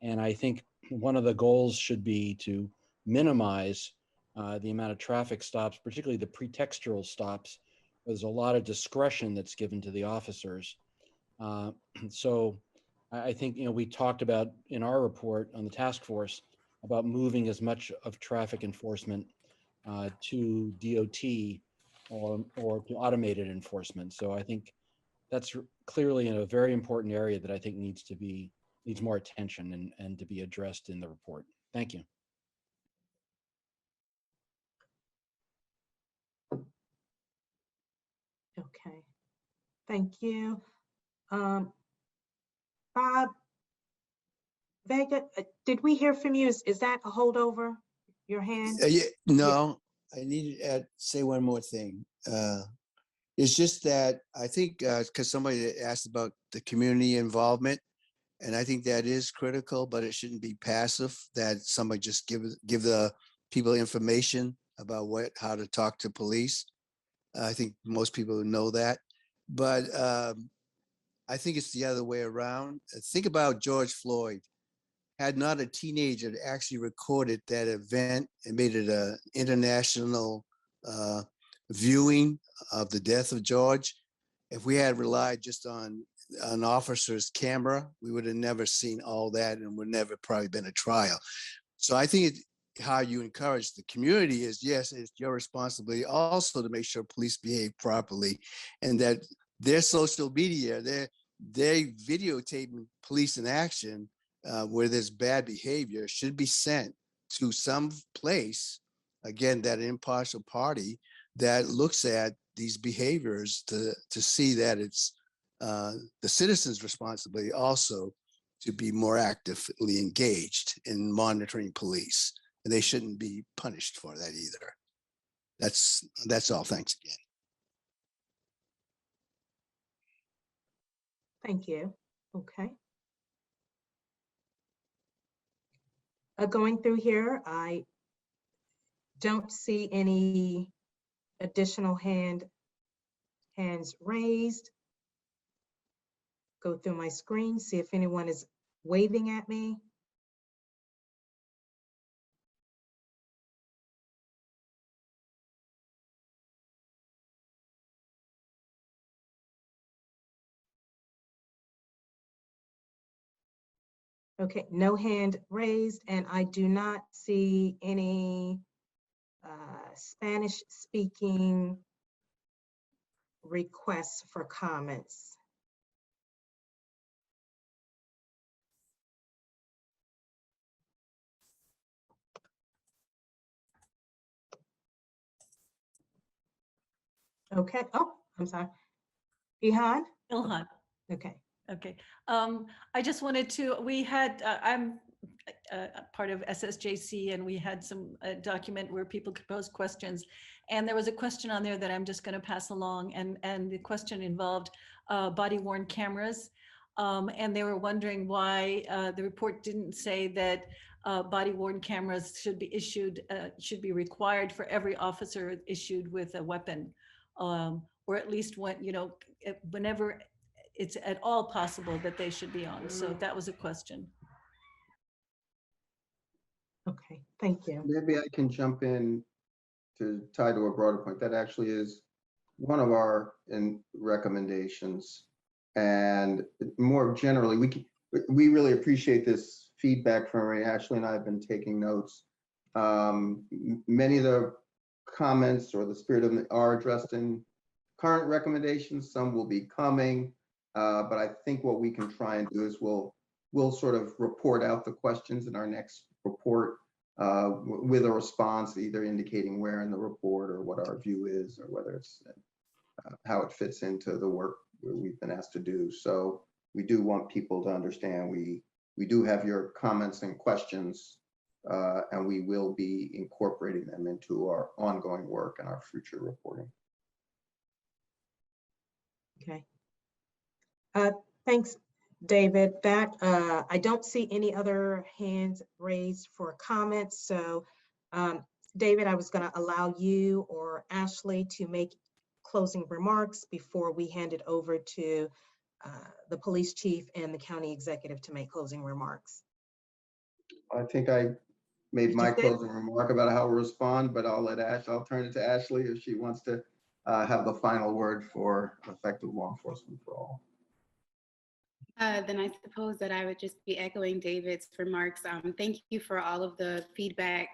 And I think one of the goals should be to minimize the amount of traffic stops, particularly the pretextual stops. There's a lot of discretion that's given to the officers. So I think, we talked about in our report on the task force about moving as much of traffic enforcement to DOT or to automated enforcement. So I think that's clearly a very important area that I think needs more attention and to be addressed in the report. Thank you. Okay. Thank you. Bob Vega, did we hear from you? Is that a holdover? Your hand? Yeah, no, I need to say one more thing. It's just that I think because somebody asked about the community involvement, and I think that is critical, but it shouldn't be passive. That somebody just give the people information about how to talk to police. I think most people know that, but I think it's the other way around. Think about George Floyd. Had not a teenager actually recorded that event and made it an international viewing of the death of George, if we had relied just on an officer's camera, we would have never seen all that and would never probably been a trial. So I think how you encourage the community is, yes, it's your responsibility also to make sure police behave properly and that their social media, they videotaping police in action where there's bad behavior should be sent to some place, again, that impartial party that looks at these behaviors to see that it's the citizens' responsibility also to be more actively engaged in monitoring police. And they shouldn't be punished for that either. That's all. Thanks again. Thank you. Okay. Going through here, I don't see any additional hands raised. Go through my screen, see if anyone is waving at me. Okay, no hand raised, and I do not see any Spanish speaking requests for comments. Okay, oh, I'm sorry. Ilhan? Ilhan. Okay. Okay. I just wanted to, we had, I'm part of SSJC, and we had some document where people could pose questions. And there was a question on there that I'm just going to pass along. And the question involved body worn cameras. And they were wondering why the report didn't say that body worn cameras should be issued, should be required for every officer issued with a weapon. Or at least when, whenever it's at all possible that they should be on. So that was a question. Okay, thank you. Maybe I can jump in to tie to a broader point. That actually is one of our recommendations. And more generally, we really appreciate this feedback from Ray. Ashley and I have been taking notes. Many of the comments or the spirit of them are addressed in current recommendations. Some will be coming. But I think what we can try and do is we'll sort of report out the questions in our next report with a response, either indicating where in the report or what our view is, or whether it's how it fits into the work we've been asked to do. So we do want people to understand we do have your comments and questions, and we will be incorporating them into our ongoing work and our future reporting. Okay. Thanks, David. That I don't see any other hands raised for comments. So, David, I was going to allow you or Ashley to make closing remarks before we hand it over to the police chief and the county executive to make closing remarks. I think I made my closing remark about how we'll respond, but I'll turn it to Ashley if she wants to have the final word for effective law enforcement for all. Then I suppose that I would just be echoing David's remarks. Thank you for all of the feedback.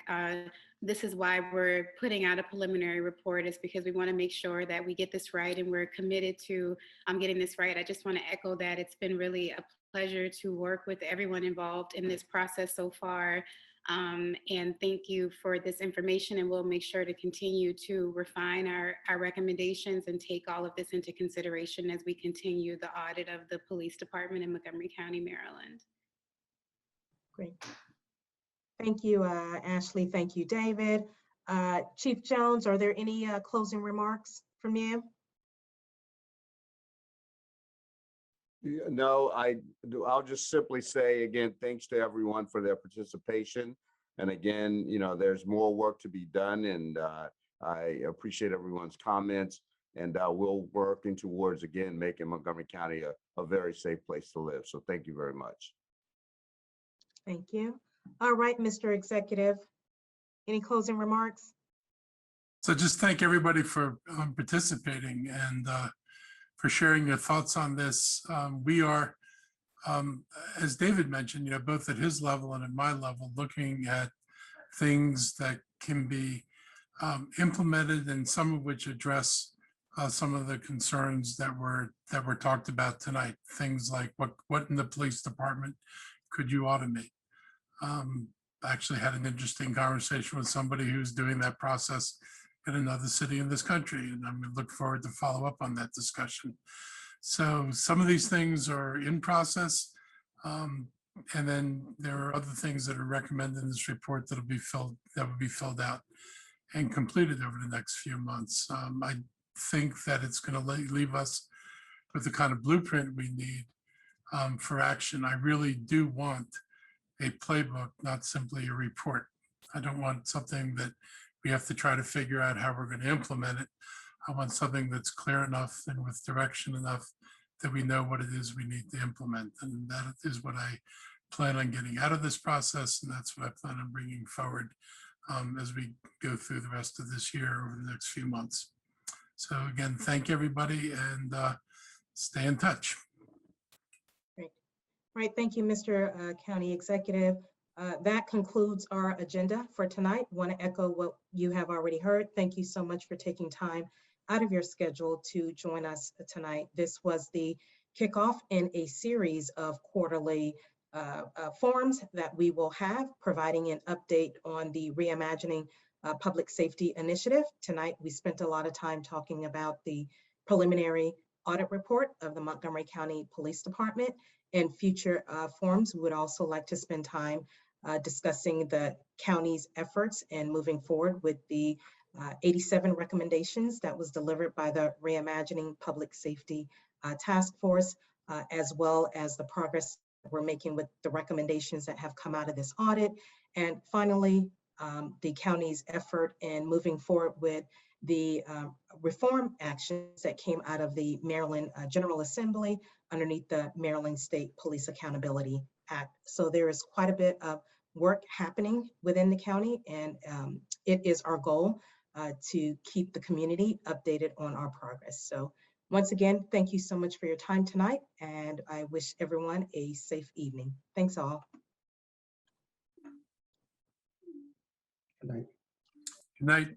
This is why we're putting out a preliminary report, is because we want to make sure that we get this right, and we're committed to getting this right. I just want to echo that it's been really a pleasure to work with everyone involved in this process so far. And thank you for this information, and we'll make sure to continue to refine our recommendations and take all of this into consideration as we continue the audit of the police department in Montgomery County, Maryland. Great. Thank you, Ashley. Thank you, David. Chief Jones, are there any closing remarks from you? No, I'll just simply say again, thanks to everyone for their participation. And again, there's more work to be done, and I appreciate everyone's comments, and we'll working towards, again, making Montgomery County a very safe place to live. So thank you very much. Thank you. All right, Mr. Executive, any closing remarks? So just thank everybody for participating and for sharing your thoughts on this. We are, as David mentioned, both at his level and at my level, looking at things that can be implemented, and some of which address some of the concerns that were talked about tonight. Things like what in the police department could you automate? I actually had an interesting conversation with somebody who's doing that process in another city in this country. And I'm going to look forward to follow up on that discussion. So some of these things are in process. And then there are other things that are recommended in this report that will be filled out and completed over the next few months. I think that it's going to leave us with the kind of blueprint we need for action. I really do want a playbook, not simply a report. I don't want something that we have to try to figure out how we're going to implement it. I want something that's clear enough and with direction enough that we know what it is we need to implement. And that is what I plan on getting out of this process. And that's what I plan on bringing forward as we go through the rest of this year over the next few months. So again, thank everybody and stay in touch. Great. All right, thank you, Mr. County Executive. That concludes our agenda for tonight. Want to echo what you have already heard. Thank you so much for taking time out of your schedule to join us tonight. This was the kickoff in a series of quarterly forums that we will have, providing an update on the Reimagining Public Safety Initiative. Tonight, we spent a lot of time talking about the preliminary audit report of the Montgomery County Police Department. In future forums, we would also like to spend time discussing the county's efforts and moving forward with the 87 recommendations that was delivered by the Reimagining Public Safety Task Force, as well as the progress we're making with the recommendations that have come out of this audit. And finally, the county's effort in moving forward with the reform actions that came out of the Maryland General Assembly underneath the Maryland State Police Accountability Act. So there is quite a bit of work happening within the county, and it is our goal to keep the community updated on our progress. So once again, thank you so much for your time tonight, and I wish everyone a safe evening. Thanks all. Good night. Good night.